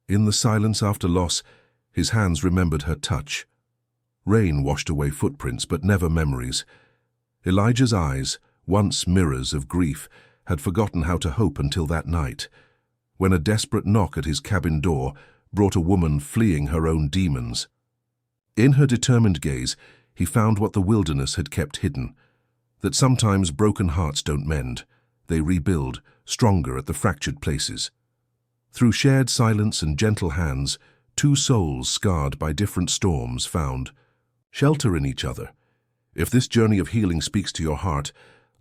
In the silence after loss, his hands remembered her touch. Rain washed away footprints, but never memories. Elijah's eyes, once mirrors of grief, had forgotten how to hope until that night, when a desperate knock at his cabin door brought a woman fleeing her own demons. In her determined gaze, he found what the wilderness had kept hidden, that sometimes broken hearts don't mend, they rebuild, stronger at the fractured places. Through shared silence and gentle hands, two souls scarred by different storms found shelter in each other. If this journey of healing speaks to your heart,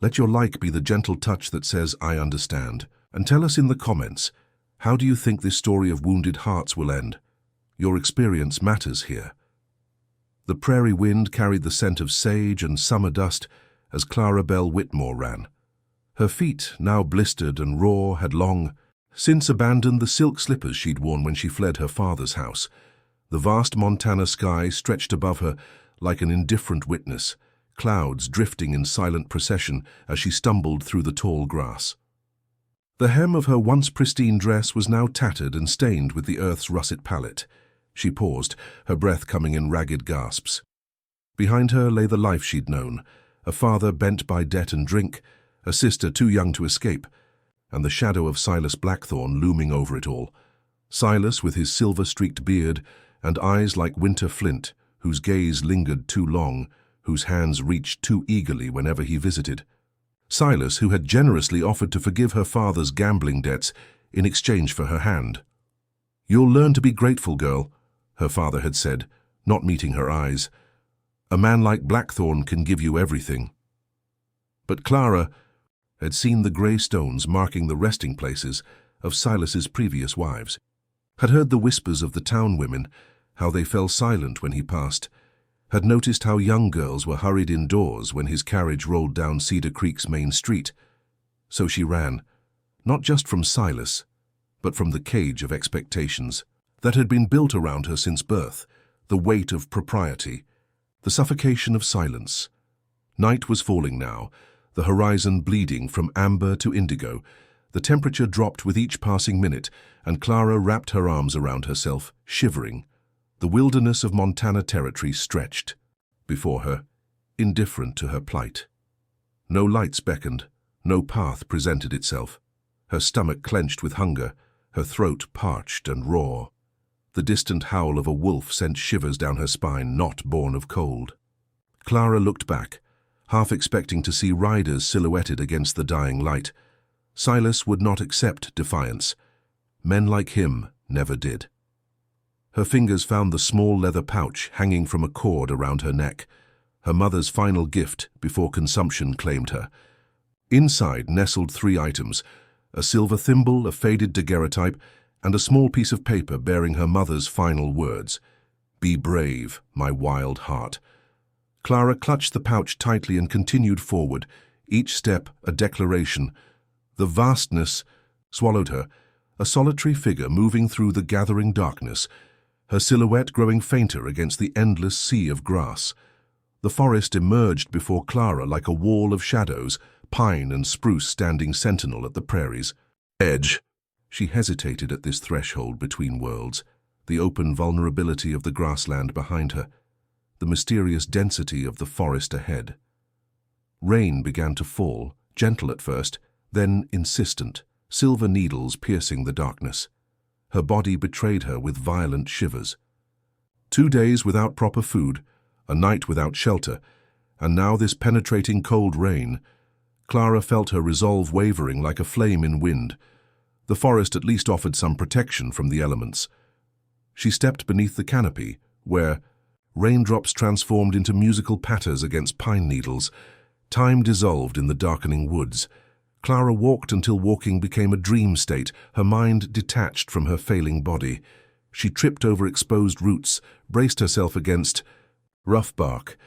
let your like be the gentle touch that says, "I understand." And tell us in the comments, how do you think this story of wounded hearts will end? Your experience matters here. The prairie wind carried the scent of sage and summer dust as Clara Belle Whitmore ran. Her feet, now blistered and raw, had long since abandoned the silk slippers she'd worn when she fled her father's house. The vast Montana sky stretched above her like an indifferent witness, clouds drifting in silent procession as she stumbled through the tall grass. The hem of her once pristine dress was now tattered and stained with the earth's russet palette. She paused, her breath coming in ragged gasps. Behind her lay the life she'd known, a father bent by debt and drink, a sister too young to escape, and the shadow of Silas Blackthorne looming over it all. Silas with his silver-streaked beard and eyes like winter flint, whose gaze lingered too long, whose hands reached too eagerly whenever he visited. Silas, who had generously offered to forgive her father's gambling debts in exchange for her hand. "You'll learn to be grateful, girl," her father had said, not meeting her eyes. "A man like Blackthorne can give you everything." But Clara had seen the grey stones marking the resting places of Silas's previous wives, had heard the whispers of the town women, how they fell silent when he passed, had noticed how young girls were hurried indoors when his carriage rolled down Cedar Creek's main street. So she ran, not just from Silas, but from the cage of expectations that had been built around her since birth, the weight of propriety, the suffocation of silence. Night was falling now, the horizon bleeding from amber to indigo. The temperature dropped with each passing minute, and Clara wrapped her arms around herself, shivering. The wilderness of Montana territory stretched before her, indifferent to her plight. No lights beckoned, no path presented itself. Her stomach clenched with hunger, her throat parched and raw. The distant howl of a wolf sent shivers down her spine, not born of cold. Clara looked back, half expecting to see riders silhouetted against the dying light. Silas would not accept defiance. Men like him never did. Her fingers found the small leather pouch hanging from a cord around her neck, her mother's final gift before consumption claimed her. Inside nestled 3 items, a silver thimble, a faded daguerreotype, and a small piece of paper bearing her mother's final words. "Be brave, my wild heart." Clara clutched the pouch tightly and continued forward, each step a declaration. The vastness swallowed her, a solitary figure moving through the gathering darkness, her silhouette growing fainter against the endless sea of grass. The forest emerged before Clara like a wall of shadows, pine and spruce standing sentinel at the prairie's edge. She hesitated at this threshold between worlds, the open vulnerability of the grassland behind her, the mysterious density of the forest ahead. Rain began to fall, gentle at first, then insistent, silver needles piercing the darkness. Her body betrayed her with violent shivers. 2 days without proper food, a night without shelter, and now this penetrating cold rain. Clara felt her resolve wavering like a flame in wind. The forest at least offered some protection from the elements. She stepped beneath the canopy, where raindrops transformed into musical patters against pine needles. Time dissolved in the darkening woods. Clara walked until walking became a dream state, her mind detached from her failing body. She tripped over exposed roots, braced herself against rough bark,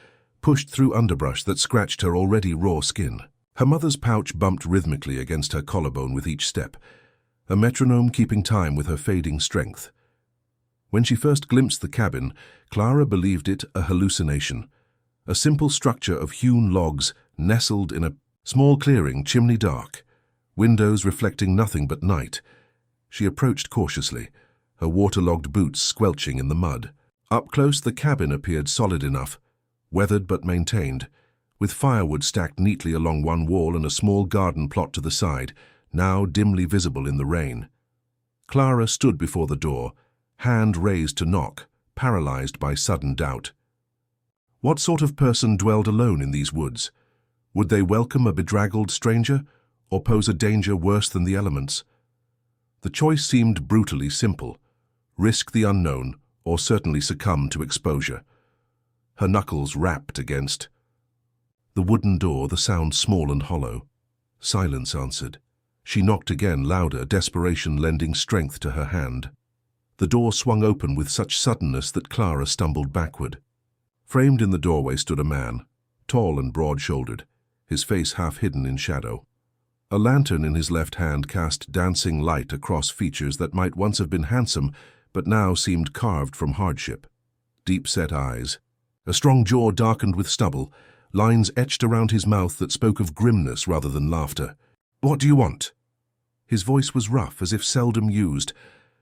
pushed through underbrush that scratched her already raw skin. Her mother's pouch bumped rhythmically against her collarbone with each step, a metronome keeping time with her fading strength. When she first glimpsed the cabin, Clara believed it a hallucination, a simple structure of hewn logs nestled in a small clearing, chimney dark, windows reflecting nothing but night. She approached cautiously, her waterlogged boots squelching in the mud. Up close, the cabin appeared solid enough, weathered but maintained, with firewood stacked neatly along one wall and a small garden plot to the side, now dimly visible in the rain. Clara stood before the door, hand raised to knock, paralyzed by sudden doubt. What sort of person dwelled alone in these woods? Would they welcome a bedraggled stranger, or pose a danger worse than the elements? The choice seemed brutally simple: risk the unknown, or certainly succumb to exposure. Her knuckles rapped against the wooden door, the sound small and hollow. Silence answered. She knocked again, louder, desperation lending strength to her hand. The door swung open with such suddenness that Clara stumbled backward. Framed in the doorway stood a man, tall and broad-shouldered, his face half hidden in shadow. A lantern in his left hand cast dancing light across features that might once have been handsome, but now seemed carved from hardship. Deep-set eyes, a strong jaw darkened with stubble, lines etched around his mouth that spoke of grimness rather than laughter. "What do you want?" His voice was rough, as if seldom used.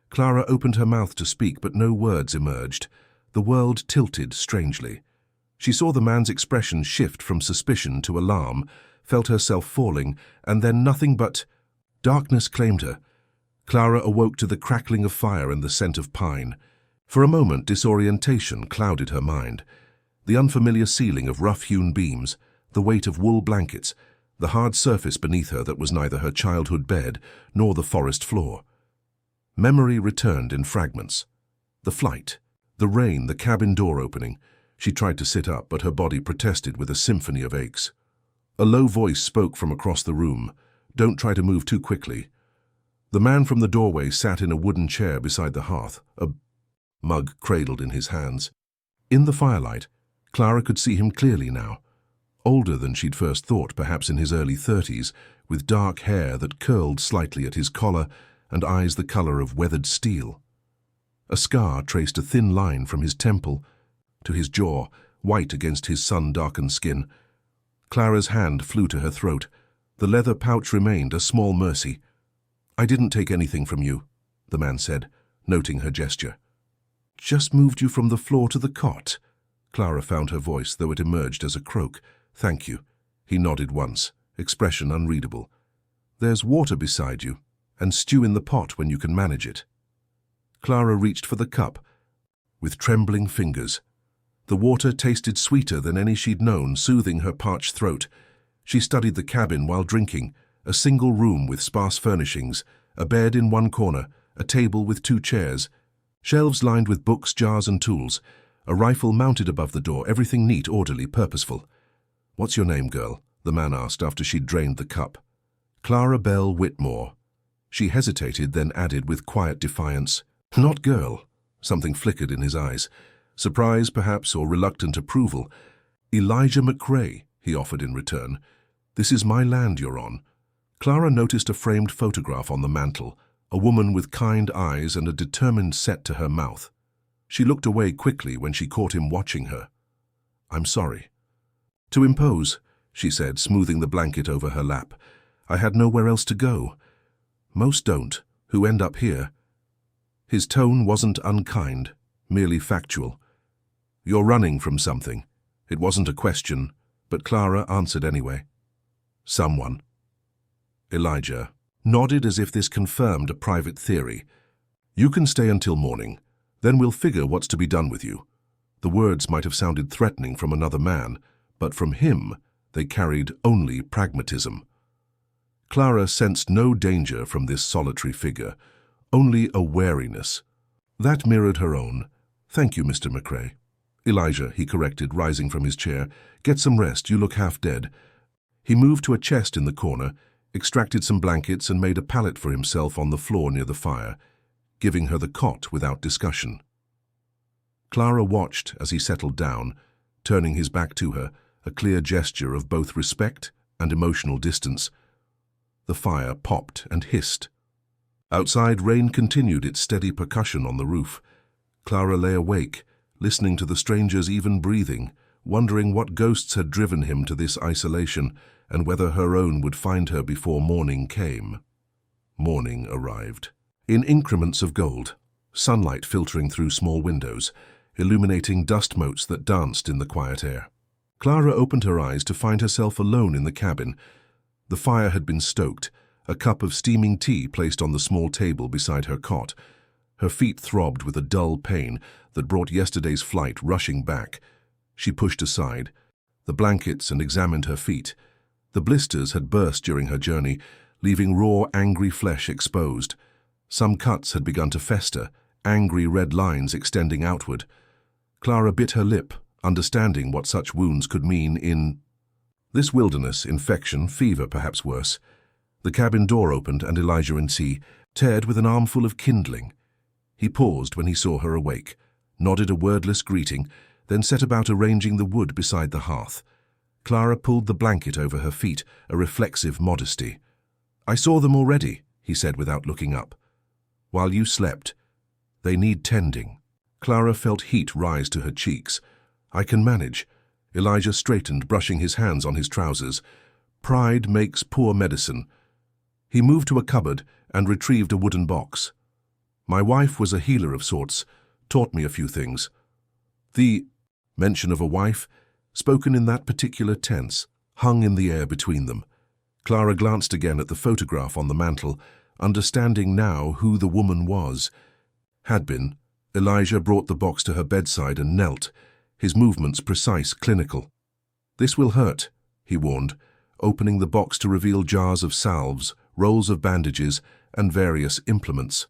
Clara opened her mouth to speak, but no words emerged. The world tilted strangely. She saw the man's expression shift from suspicion to alarm, felt herself falling, and then nothing but darkness claimed her. Clara awoke to the crackling of fire and the scent of pine. For a moment, disorientation clouded her mind. The unfamiliar ceiling of rough-hewn beams, the weight of wool blankets, the hard surface beneath her that was neither her childhood bed nor the forest floor. Memory returned in fragments. The flight, the rain, the cabin door opening. She tried to sit up, but her body protested with a symphony of aches. A low voice spoke from across the room. "Don't try to move too quickly." The man from the doorway sat in a wooden chair beside the hearth, a mug cradled in his hands. In the firelight, Clara could see him clearly now. Older than she'd first thought, perhaps in his early 30s, with dark hair that curled slightly at his collar and eyes the color of weathered steel. A scar traced a thin line from his temple to his jaw, white against his sun-darkened skin. Clara's hand flew to her throat. The leather pouch remained, a small mercy. "I didn't take anything from you," the man said, noting her gesture. "Just moved you from the floor to the cot." Clara found her voice, though it emerged as a croak. "Thank you." He nodded once, expression unreadable. "There's water beside you, and stew in the pot when you can manage it." Clara reached for the cup with trembling fingers. The water tasted sweeter than any she'd known, soothing her parched throat. She studied the cabin while drinking, a single room with sparse furnishings, a bed in one corner, a table with 2 chairs, shelves lined with books, jars and tools, a rifle mounted above the door, everything neat, orderly, purposeful. "What's your name, girl?" the man asked after she'd drained the cup. "Clara Bell Whitmore." She hesitated, then added with quiet defiance, "Not girl." Something flickered in his eyes. Surprise, perhaps, or reluctant approval. "Elijah McCrae," he offered in return. "This is my land you're on." Clara noticed a framed photograph on the mantel, a woman with kind eyes and a determined set to her mouth. She looked away quickly when she caught him watching her. "I'm sorry." "To impose," she said, smoothing the blanket over her lap. "I had nowhere else to go. Most don't, who end up here." His tone wasn't unkind, merely factual. "You're running from something." It wasn't a question, but Clara answered anyway. "Someone." Elijah nodded as if this confirmed a private theory. "You can stay until morning. Then we'll figure what's to be done with you." The words might have sounded threatening from another man, but from him they carried only pragmatism. Clara sensed no danger from this solitary figure, only a wariness. That mirrored her own. "Thank you, Mr. McCrae." "Elijah," he corrected, rising from his chair. "Get some rest, you look half dead." He moved to a chest in the corner, extracted some blankets and made a pallet for himself on the floor near the fire, giving her the cot without discussion. Clara watched as he settled down, turning his back to her, a clear gesture of both respect and emotional distance. The fire popped and hissed. Outside, rain continued its steady percussion on the roof. Clara lay awake, listening to the stranger's even breathing, wondering what ghosts had driven him to this isolation and whether her own would find her before morning came. Morning arrived. In increments of gold, sunlight filtering through small windows, illuminating dust motes that danced in the quiet air. Clara opened her eyes to find herself alone in the cabin. The fire had been stoked, a cup of steaming tea placed on the small table beside her cot. Her feet throbbed with a dull pain that brought yesterday's flight rushing back. She pushed aside the blankets and examined her feet. The blisters had burst during her journey, leaving raw, angry flesh exposed. Some cuts had begun to fester, angry red lines extending outward. Clara bit her lip, understanding what such wounds could mean in this wilderness: infection, fever, perhaps worse. The cabin door opened and Elijah entered with an armful of kindling. He paused when he saw her awake, nodded a wordless greeting, then set about arranging the wood beside the hearth. Clara pulled the blanket over her feet, a reflexive modesty. "I saw them already," he said without looking up. "While you slept. They need tending." Clara felt heat rise to her cheeks. "I can manage." Elijah straightened, brushing his hands on his trousers. "Pride makes poor medicine." He moved to a cupboard and retrieved a wooden box. "My wife was a healer of sorts, taught me a few things." The mention of a wife, spoken in that particular tense, hung in the air between them. Clara glanced again at the photograph on the mantel, understanding now who the woman was. Had been. Elijah brought the box to her bedside and knelt, his movements precise, clinical. "This will hurt," he warned, opening the box to reveal jars of salves, rolls of bandages, and various implements.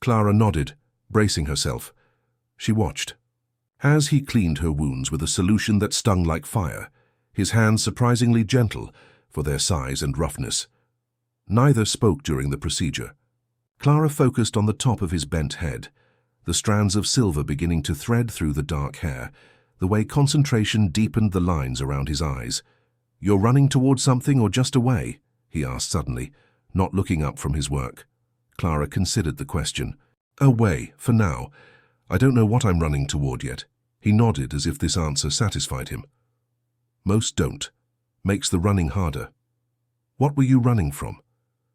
Clara nodded, bracing herself. She watched. As he cleaned her wounds with a solution that stung like fire, his hands surprisingly gentle for their size and roughness. Neither spoke during the procedure. Clara focused on the top of his bent head, the strands of silver beginning to thread through the dark hair, the way concentration deepened the lines around his eyes. "You're running toward something or just away?" he asked suddenly, not looking up from his work. Clara considered the question. "Away, for now. I don't know what I'm running toward yet." He nodded as if this answer satisfied him. "Most don't. Makes the running harder." "What were you running from?"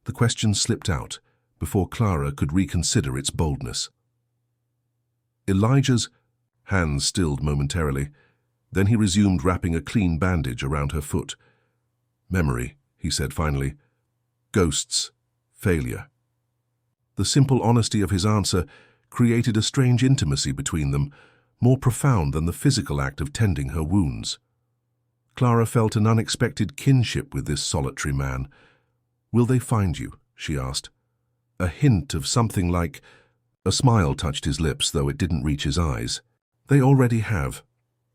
The question slipped out before Clara could reconsider its boldness. Elijah's hands stilled momentarily. Then he resumed wrapping a clean bandage around her foot. "Memory," he said finally. "Ghosts. Failure." The simple honesty of his answer created a strange intimacy between them, more profound than the physical act of tending her wounds. Clara felt an unexpected kinship with this solitary man. "Will they find you?" she asked. A hint of something like... A smile touched his lips, though it didn't reach his eyes. "They already have.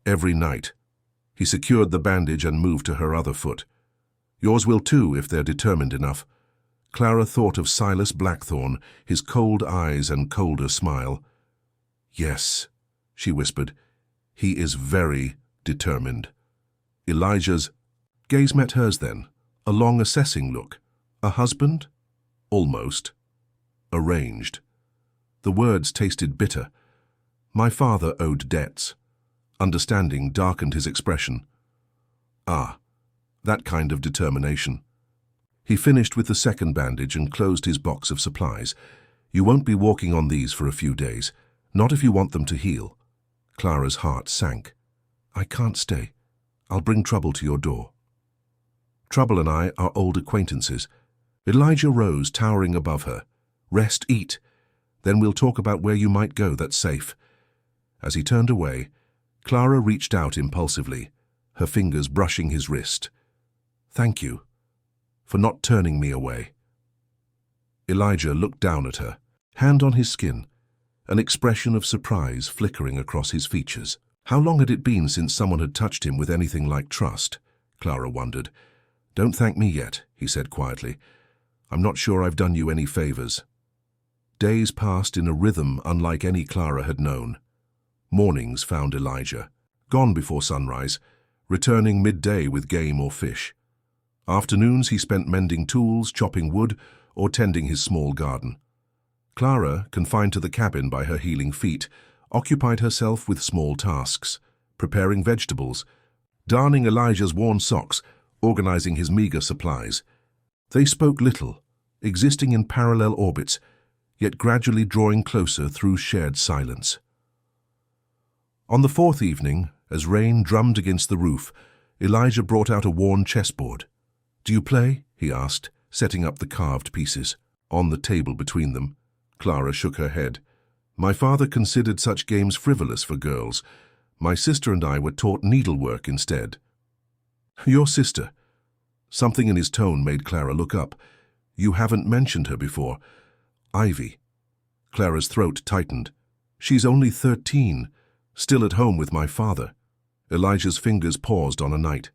Every night." He secured the bandage and moved to her other foot. "Yours will too, if they're determined enough." Clara thought of Silas Blackthorne, his cold eyes and colder smile. "Yes," she whispered. "He is very determined." Elijah's gaze met hers then, a long assessing look. "A husband?" "Almost. Arranged." The words tasted bitter. "My father owed debts." Understanding darkened his expression. "Ah, that kind of determination." He finished with the second bandage and closed his box of supplies. "You won't be walking on these for a few days, not if you want them to heal." Clara's heart sank. "I can't stay. I'll bring trouble to your door." "Trouble and I are old acquaintances." Elijah rose, towering above her. "Rest, eat. Then we'll talk about where you might go that's safe." As he turned away, Clara reached out impulsively, her fingers brushing his wrist. "Thank you for not turning me away." Elijah looked down at her, hand on his skin, an expression of surprise flickering across his features. How long had it been since someone had touched him with anything like trust? Clara wondered. "Don't thank me yet," he said quietly. "I'm not sure I've done you any favors." Days passed in a rhythm unlike any Clara had known. Mornings found Elijah, gone before sunrise, returning midday with game or fish. Afternoons he spent mending tools, chopping wood, or tending his small garden. Clara, confined to the cabin by her healing feet, occupied herself with small tasks, preparing vegetables, darning Elijah's worn socks, organizing his meager supplies. They spoke little, existing in parallel orbits, yet gradually drawing closer through shared silence. On the fourth evening, as rain drummed against the roof, Elijah brought out a worn chessboard. "Do you play?" he asked, setting up the carved pieces. On the table between them, Clara shook her head. "My father considered such games frivolous for girls. My sister and I were taught needlework instead." "Your sister?" Something in his tone made Clara look up. "You haven't mentioned her before." "Ivy." Clara's throat tightened. "She's only 13, still at home with my father." Elijah's fingers paused on a night.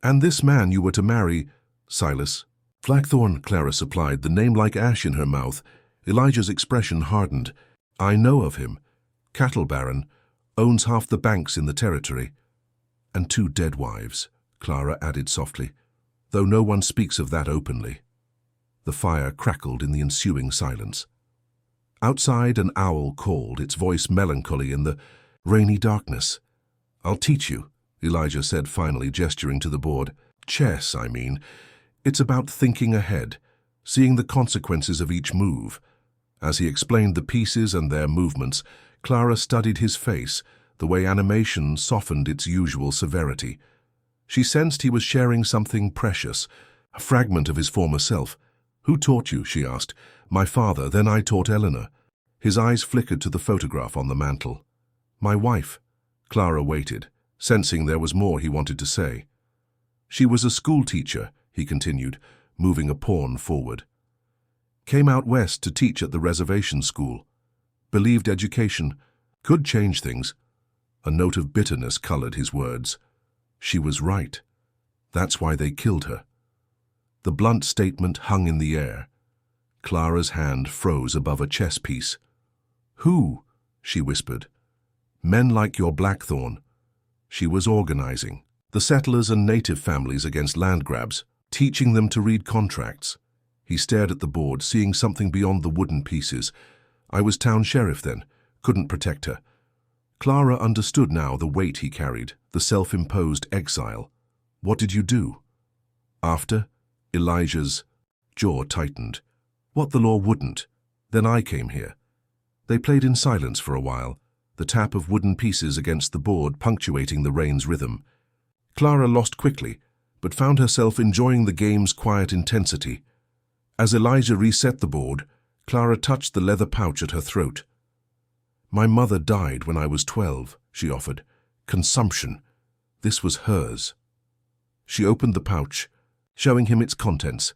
"And this man you were to marry, Silas?" "Blackthorn," Clara supplied, the name like ash in her mouth. Elijah's expression hardened. "I know of him. Cattle baron, owns half the banks in the territory." "And 2 dead wives," Clara added softly, "though no one speaks of that openly." The fire crackled in the ensuing silence. Outside, an owl called, its voice melancholy in the rainy darkness. "I'll teach you," Elijah said finally, gesturing to the board. "Chess, I mean. It's about thinking ahead, seeing the consequences of each move." As he explained the pieces and their movements, Clara studied his face, the way animation softened its usual severity. She sensed he was sharing something precious, a fragment of his former self. "Who taught you?" she asked. "My father, then I taught Eleanor." His eyes flickered to the photograph on the mantel. "My wife." Clara waited, sensing there was more he wanted to say. "She was a school teacher," he continued, moving a pawn forward. "Came out west to teach at the reservation school. Believed education could change things." A note of bitterness colored his words. She was right. That's why they killed her. The blunt statement hung in the air. Clara's hand froze above a chess piece. "Who?" she whispered. "Men like your Blackthorn." She was organizing the settlers and native families against land grabs, teaching them to read contracts. He stared at the board, seeing something beyond the wooden pieces. "I was town sheriff then, couldn't protect her." Clara understood now the weight he carried, the self-imposed exile. "What did you do?" "After?" Elijah's jaw tightened. "What the law wouldn't. Then I came here." They played in silence for a while, the tap of wooden pieces against the board punctuating the rain's rhythm. Clara lost quickly, but found herself enjoying the game's quiet intensity. As Elijah reset the board, Clara touched the leather pouch at her throat. "My mother died when I was 12, she offered. "Consumption. This was hers." She opened the pouch, showing him its contents.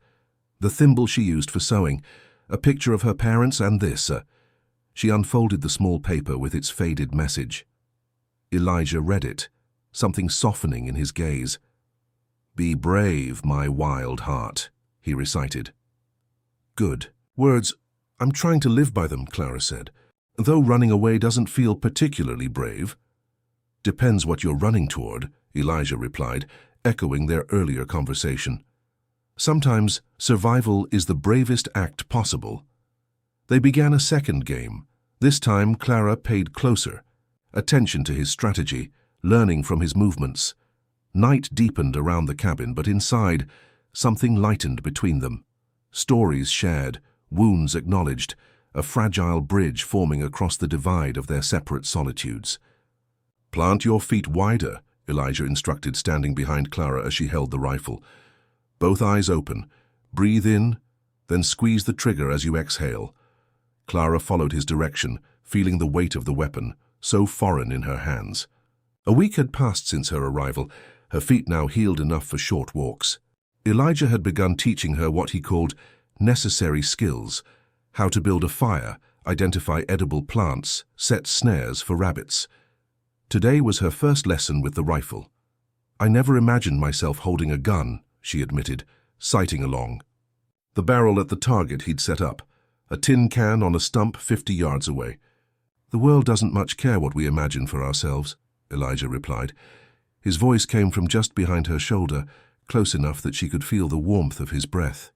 The thimble she used for sewing, a picture of her parents, and this. She unfolded the small paper with its faded message. Elijah read it, something softening in his gaze. "Be brave, my wild heart," he recited. "Good. Words. I'm trying to live by them," Clara said. "Though running away doesn't feel particularly brave." "Depends what you're running toward," Elijah replied, echoing their earlier conversation. "Sometimes survival is the bravest act possible." They began a second game. This time Clara paid closer attention to his strategy, learning from his movements. Night deepened around the cabin, but inside, something lightened between them. Stories shared, wounds acknowledged, a fragile bridge forming across the divide of their separate solitudes. "Plant your feet wider," Elijah instructed, standing behind Clara as she held the rifle. "Both eyes open. Breathe in, then squeeze the trigger as you exhale." Clara followed his direction, feeling the weight of the weapon, so foreign in her hands. A week had passed since her arrival, her feet now healed enough for short walks. Elijah had begun teaching her what he called necessary skills, how to build a fire, identify edible plants, set snares for rabbits. Today was her first lesson with the rifle. "I never imagined myself holding a gun," she admitted, sighting along. The barrel at the target he'd set up, a tin can on a stump 50 yards away. "The world doesn't much care what we imagine for ourselves," Elijah replied. His voice came from just behind her shoulder, close enough that she could feel the warmth of his breath.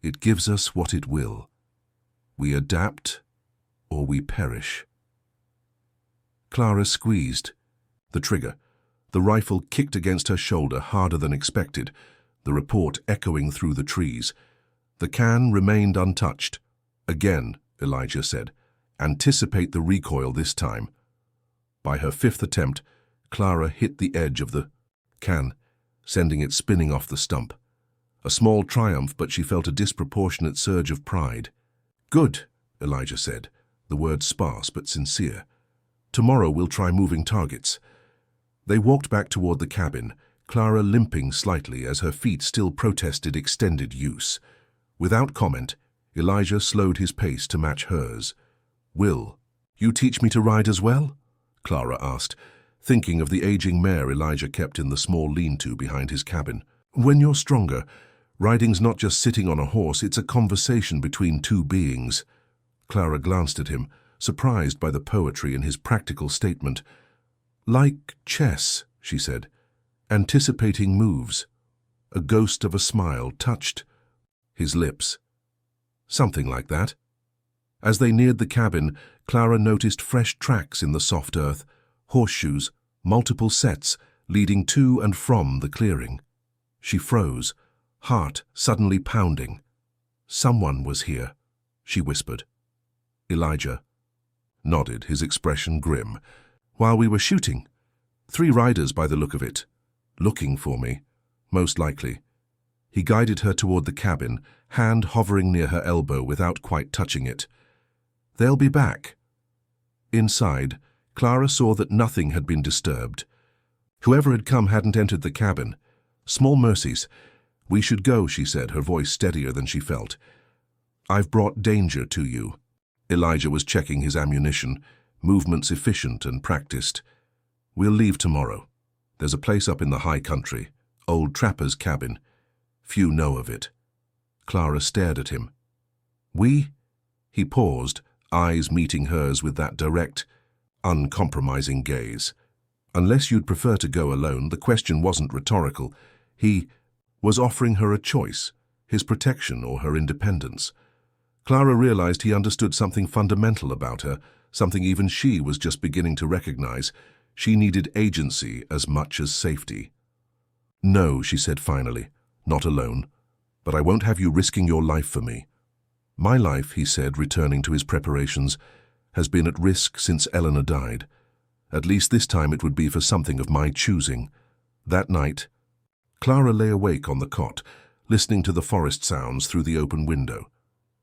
"It gives us what it will. We adapt or we perish." Clara squeezed the trigger. The rifle kicked against her shoulder harder than expected, the report echoing through the trees. The can remained untouched, Again, Elijah said. Anticipate the recoil this time. By her fifth attempt, Clara hit the edge of the can, sending it spinning off the stump. A small triumph, but she felt a disproportionate surge of pride. Good, Elijah said, the words sparse but sincere. Tomorrow we'll try moving targets. They walked back toward the cabin, Clara limping slightly as her feet still protested extended use. Without comment, Elijah slowed his pace to match hers. Will you teach me to ride as well? Clara asked, thinking of the aging mare Elijah kept in the small lean-to behind his cabin. When you're stronger, riding's not just sitting on a horse, it's a conversation between two beings. Clara glanced at him, surprised by the poetry in his practical statement. Like chess, she said, anticipating moves. A ghost of a smile touched his lips. Something like that. As they neared the cabin, Clara noticed fresh tracks in the soft earth, horseshoes, multiple sets, leading to and from the clearing. She froze, heart suddenly pounding. Someone was here, she whispered. Elijah nodded, his expression grim. While we were shooting. 3 riders by the look of it. Looking for me, most likely. He guided her toward the cabin, hand hovering near her elbow without quite touching it. They'll be back. Inside, Clara saw that nothing had been disturbed. Whoever had come hadn't entered the cabin. Small mercies. We should go, she said, her voice steadier than she felt. I've brought danger to you. Elijah was checking his ammunition, movements efficient and practiced. We'll leave tomorrow. There's a place up in the high country, old trapper's cabin. Few know of it. Clara stared at him. We? He paused, eyes meeting hers with that direct, uncompromising gaze. Unless you'd prefer to go alone, the question wasn't rhetorical. He was offering her a choice, his protection or her independence. Clara realized he understood something fundamental about her, something even she was just beginning to recognize. She needed agency as much as safety. No, she said finally, not alone. But I won't have you risking your life for me. My life, he said, returning to his preparations, has been at risk since Eleanor died. At least this time it would be for something of my choosing. That night, Clara lay awake on the cot, listening to the forest sounds through the open window.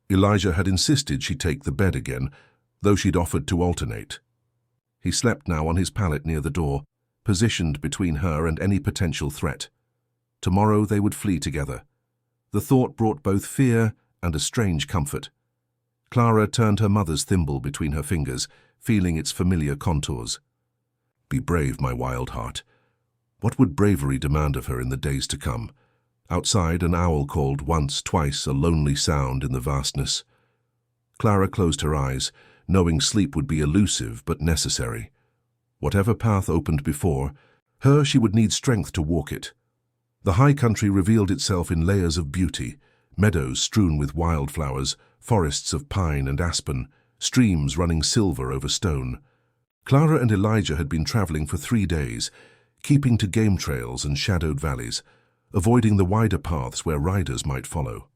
Elijah had insisted she take the bed again, though she'd offered to alternate. He slept now on his pallet near the door, positioned between her and any potential threat. Tomorrow they would flee together. The thought brought both fear and a strange comfort. Clara turned her mother's thimble between her fingers, feeling its familiar contours. Be brave, my wild heart. What would bravery demand of her in the days to come? Outside, an owl called once, twice, a lonely sound in the vastness. Clara closed her eyes, knowing sleep would be elusive but necessary. Whatever path opened before her, she would need strength to walk it. The high country revealed itself in layers of beauty, meadows strewn with wildflowers, forests of pine and aspen, streams running silver over stone. Clara and Elijah had been traveling for 3 days, keeping to game trails and shadowed valleys, avoiding the wider paths where riders might follow.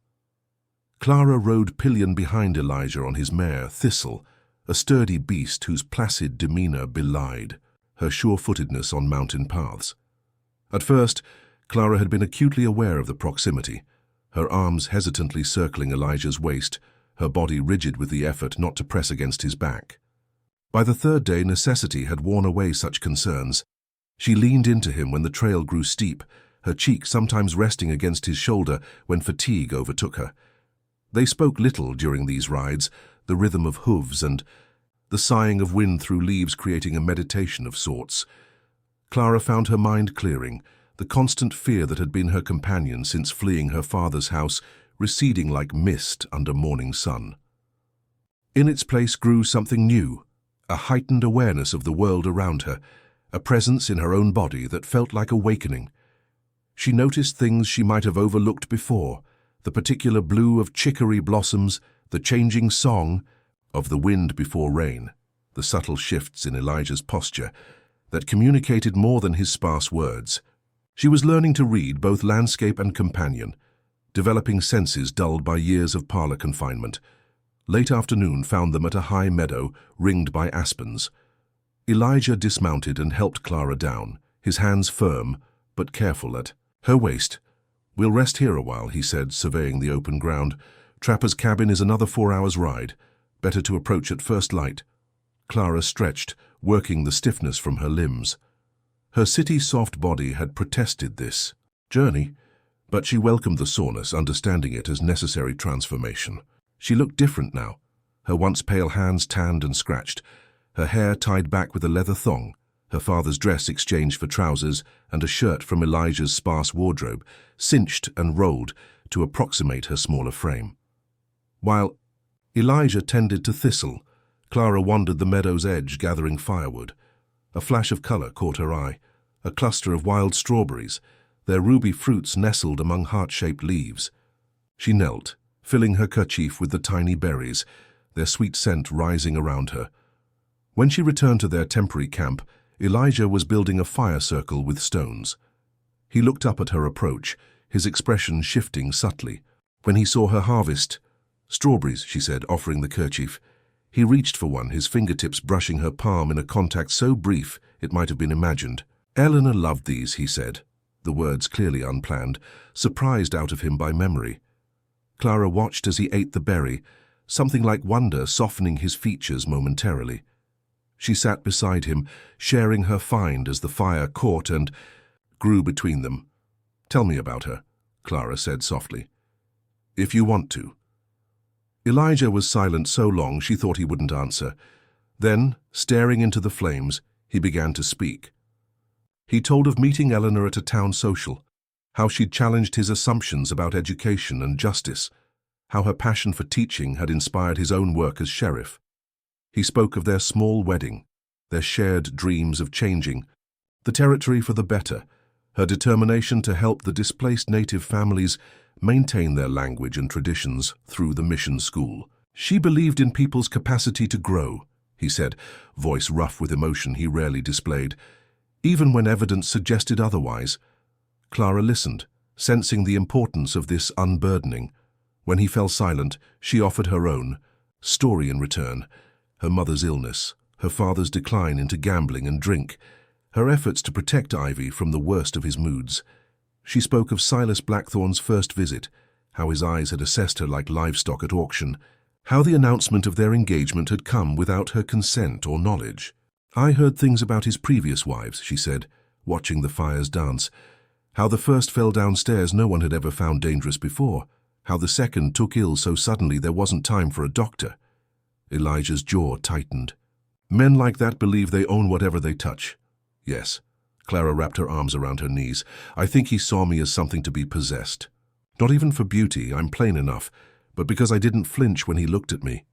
Clara rode pillion behind Elijah on his mare, Thistle, a sturdy beast whose placid demeanor belied her sure-footedness on mountain paths. At first, Clara had been acutely aware of the proximity, her arms hesitantly circling Elijah's waist, her body rigid with the effort not to press against his back. By the 3rd day, necessity had worn away such concerns. She leaned into him when the trail grew steep, her cheek sometimes resting against his shoulder when fatigue overtook her. They spoke little during these rides, the rhythm of hooves and the sighing of wind through leaves creating a meditation of sorts. Clara found her mind clearing, the constant fear that had been her companion since fleeing her father's house receding like mist under morning sun. In its place grew something new, a heightened awareness of the world around her, a presence in her own body that felt like awakening. She noticed things she might have overlooked before, the particular blue of chicory blossoms, the changing song of the wind before rain, the subtle shifts in Elijah's posture that communicated more than his sparse words. She was learning to read both landscape and companion, developing senses dulled by years of parlor confinement. Late afternoon found them at a high meadow ringed by aspens. Elijah dismounted and helped Clara down, his hands firm but careful at her waist. "We'll rest here a while," he said, surveying the open ground. "Trapper's cabin is another 4 hours' ride. Better to approach at first light." Clara stretched, working the stiffness from her limbs. Her city-soft body had protested this journey, but she welcomed the soreness, understanding it as necessary transformation. She looked different now, her once pale hands tanned and scratched, her hair tied back with a leather thong, her father's dress exchanged for trousers and a shirt from Elijah's sparse wardrobe, cinched and rolled to approximate her smaller frame. While Elijah tended to thistle, Clara wandered the meadow's edge, gathering firewood. A flash of color caught her eye, a cluster of wild strawberries, their ruby fruits nestled among heart-shaped leaves. She knelt, filling her kerchief with the tiny berries, their sweet scent rising around her. When she returned to their temporary camp, Elijah was building a fire circle with stones. He looked up at her approach, his expression shifting subtly. When he saw her harvest, "Strawberries," she said, offering the kerchief. He reached for one, his fingertips brushing her palm in a contact so brief it might have been imagined. "Eleanor loved these," he said, the words clearly unplanned, surprised out of him by memory. Clara watched as he ate the berry, something like wonder softening his features momentarily. She sat beside him, sharing her find as the fire caught and grew between them. "Tell me about her," Clara said softly. "If you want to." Elijah was silent so long she thought he wouldn't answer. Then, staring into the flames, he began to speak. He told of meeting Eleanor at a town social, how she'd challenged his assumptions about education and justice, how her passion for teaching had inspired his own work as sheriff. He spoke of their small wedding, their shared dreams of changing the territory for the better, her determination to help the displaced native families maintain their language and traditions through the mission school. She believed in people's capacity to grow, he said, voice rough with emotion he rarely displayed, even when evidence suggested otherwise. Clara listened, sensing the importance of this unburdening. When he fell silent, she offered her own story in return. Her mother's illness, her father's decline into gambling and drink, her efforts to protect Ivy from the worst of his moods. She spoke of Silas Blackthorne's first visit, how his eyes had assessed her like livestock at auction, how the announcement of their engagement had come without her consent or knowledge. "I heard things about his previous wives," she said, watching the fires dance, how the first fell downstairs no one had ever found dangerous before, how the second took ill so suddenly there wasn't time for a doctor. Elijah's jaw tightened. "Men like that believe they own whatever they touch." "Yes." Clara wrapped her arms around her knees. "I think he saw me as something to be possessed. Not even for beauty, I'm plain enough, but because I didn't flinch when he looked at me."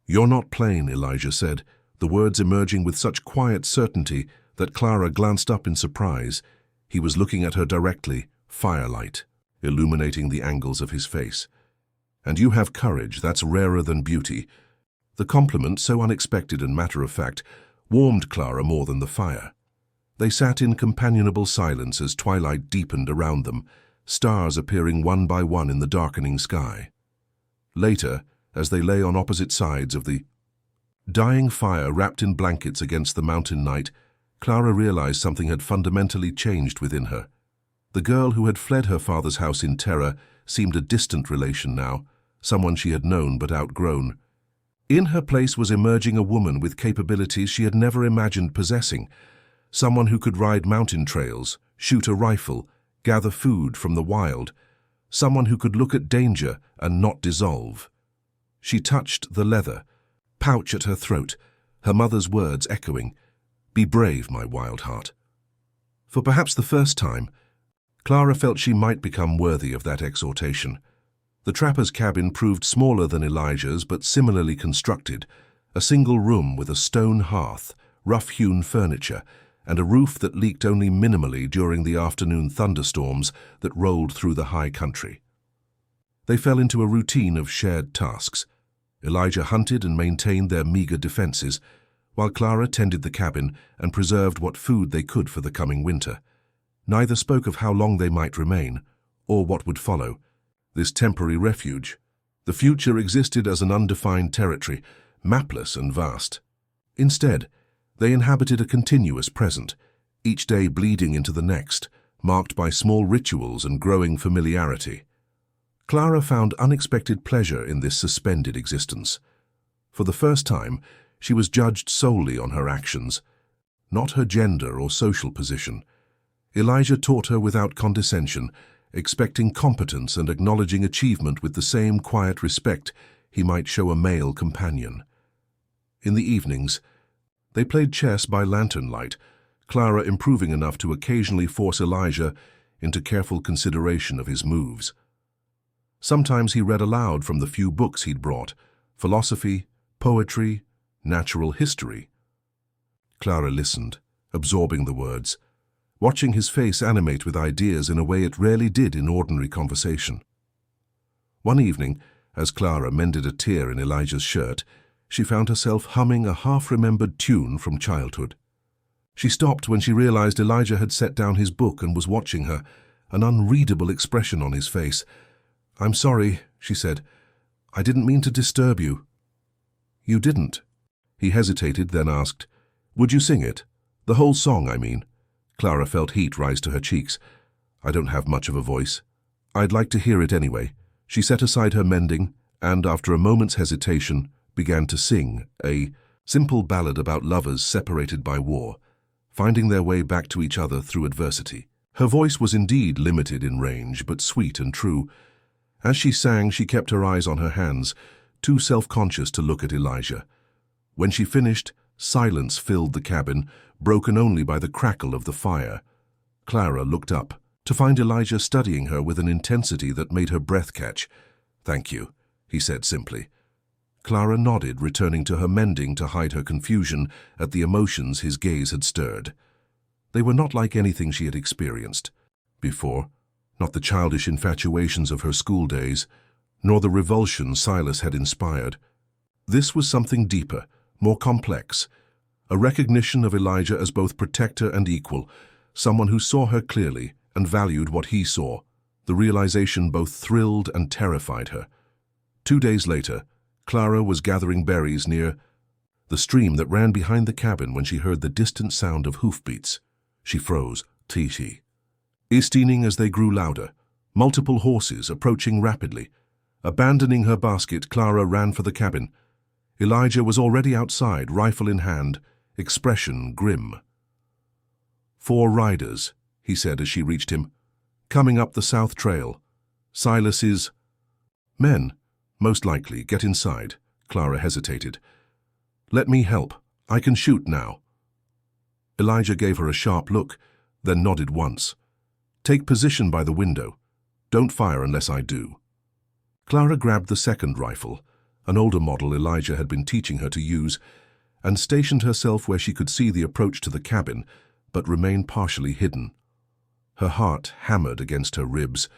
"You're not plain," Elijah said, the words emerging with such quiet certainty that Clara glanced up in surprise. He was looking at her directly, firelight, illuminating the angles of his face. "And you have courage, that's rarer than beauty." The compliment, so unexpected and matter-of-fact, warmed Clara more than the fire. They sat in companionable silence as twilight deepened around them, stars appearing one by one in the darkening sky. Later, as they lay on opposite sides of the dying fire wrapped in blankets against the mountain night, Clara realized something had fundamentally changed within her. The girl who had fled her father's house in terror seemed a distant relation now, someone she had known but outgrown. In her place was emerging a woman with capabilities she had never imagined possessing, someone who could ride mountain trails, shoot a rifle, gather food from the wild, someone who could look at danger and not dissolve. She touched the leather, pouch at her throat, her mother's words echoing, "Be brave, my wild heart." For perhaps the first time, Clara felt she might become worthy of that exhortation. The trapper's cabin proved smaller than Elijah's but similarly constructed, a single room with a stone hearth, rough-hewn furniture, and a roof that leaked only minimally during the afternoon thunderstorms that rolled through the high country. They fell into a routine of shared tasks. Elijah hunted and maintained their meager defenses, while Clara tended the cabin and preserved what food they could for the coming winter. Neither spoke of how long they might remain, or what would follow. This temporary refuge, The future existed as an undefined territory, mapless and vast. Instead, they inhabited a continuous present, each day bleeding into the next, marked by small rituals and growing familiarity. Clara found unexpected pleasure in this suspended existence. For the first time, she was judged solely on her actions, not her gender or social position. Elijah taught her without condescension, expecting competence and acknowledging achievement with the same quiet respect he might show a male companion. In the evenings, they played chess by lantern light, Clara improving enough to occasionally force Elijah into careful consideration of his moves. Sometimes he read aloud from the few books he'd brought, philosophy, poetry, natural history. Clara listened, absorbing the words, watching his face animate with ideas in a way it rarely did in ordinary conversation. One evening, as Clara mended a tear in Elijah's shirt, she found herself humming a half-remembered tune from childhood. She stopped when she realized Elijah had set down his book and was watching her, an unreadable expression on his face. "I'm sorry," she said. "I didn't mean to disturb you." "You didn't." He hesitated, then asked, "Would you sing it? The whole song, I mean." Clara felt heat rise to her cheeks. "I don't have much of a voice." "I'd like to hear it anyway." She set aside her mending and, after a moment's hesitation, began to sing, a simple ballad about lovers separated by war, finding their way back to each other through adversity. Her voice was indeed limited in range, but sweet and true. As she sang, she kept her eyes on her hands, too self-conscious to look at Elijah. When she finished, silence filled the cabin, broken only by the crackle of the fire. Clara looked up, to find Elijah studying her with an intensity that made her breath catch. "Thank you," he said simply. Clara nodded, returning to her mending to hide her confusion at the emotions his gaze had stirred. They were not like anything she had experienced before, not the childish infatuations of her school days, nor the revulsion Silas had inspired. This was something deeper, more complex, a recognition of Elijah as both protector and equal, someone who saw her clearly and valued what he saw. The realization both thrilled and terrified her. 2 days later, Clara was gathering berries near the stream that ran behind the cabin when she heard the distant sound of hoofbeats. She froze, tee-tee. Isteening as they grew louder, multiple horses approaching rapidly. Abandoning her basket, Clara ran for the cabin. Elijah was already outside, rifle in hand, expression grim. "4 riders," he said as she reached him, "coming up the south trail. Silas is—" "Men, most likely. Get inside." Clara hesitated. "Let me help. I can shoot now." Elijah gave her a sharp look, then nodded once. "Take position by the window. Don't fire unless I do." Clara grabbed the second rifle, an older model Elijah had been teaching her to use, and stationed herself where she could see the approach to the cabin, but remain partially hidden. Her heart hammered against her ribs,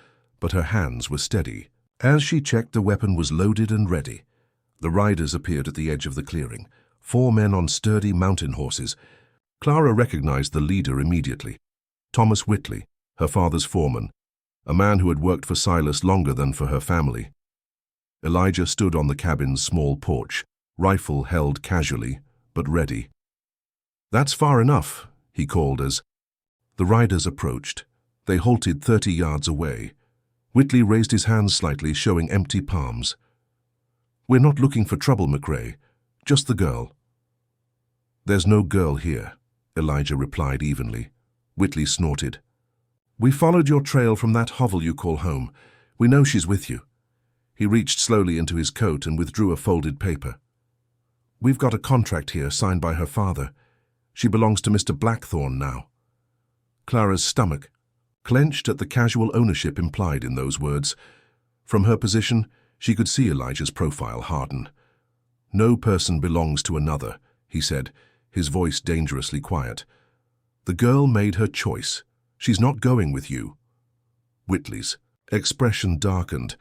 but her hands were steady. As she checked, the weapon was loaded and ready. The riders appeared at the edge of the clearing, 4 men on sturdy mountain horses. Clara recognized the leader immediately. Thomas Whitley, her father's foreman, a man who had worked for Silas longer than for her family. Elijah stood on the cabin's small porch, rifle held casually, but ready. "That's far enough," he called as the riders approached. They halted 30 yards away. Whitley raised his hands slightly, showing empty palms. "We're not looking for trouble, McRae. Just the girl." "There's no girl here," Elijah replied evenly. Whitley snorted. "We followed your trail from that hovel you call home. We know she's with you." He reached slowly into his coat and withdrew a folded paper. "We've got a contract here signed by her father. She belongs to Mr. Blackthorne now." Clara's stomach clenched at the casual ownership implied in those words. From her position, she could see Elijah's profile harden. "No person belongs to another," he said, his voice dangerously quiet. "The girl made her choice. She's not going with you." Whitley's expression darkened.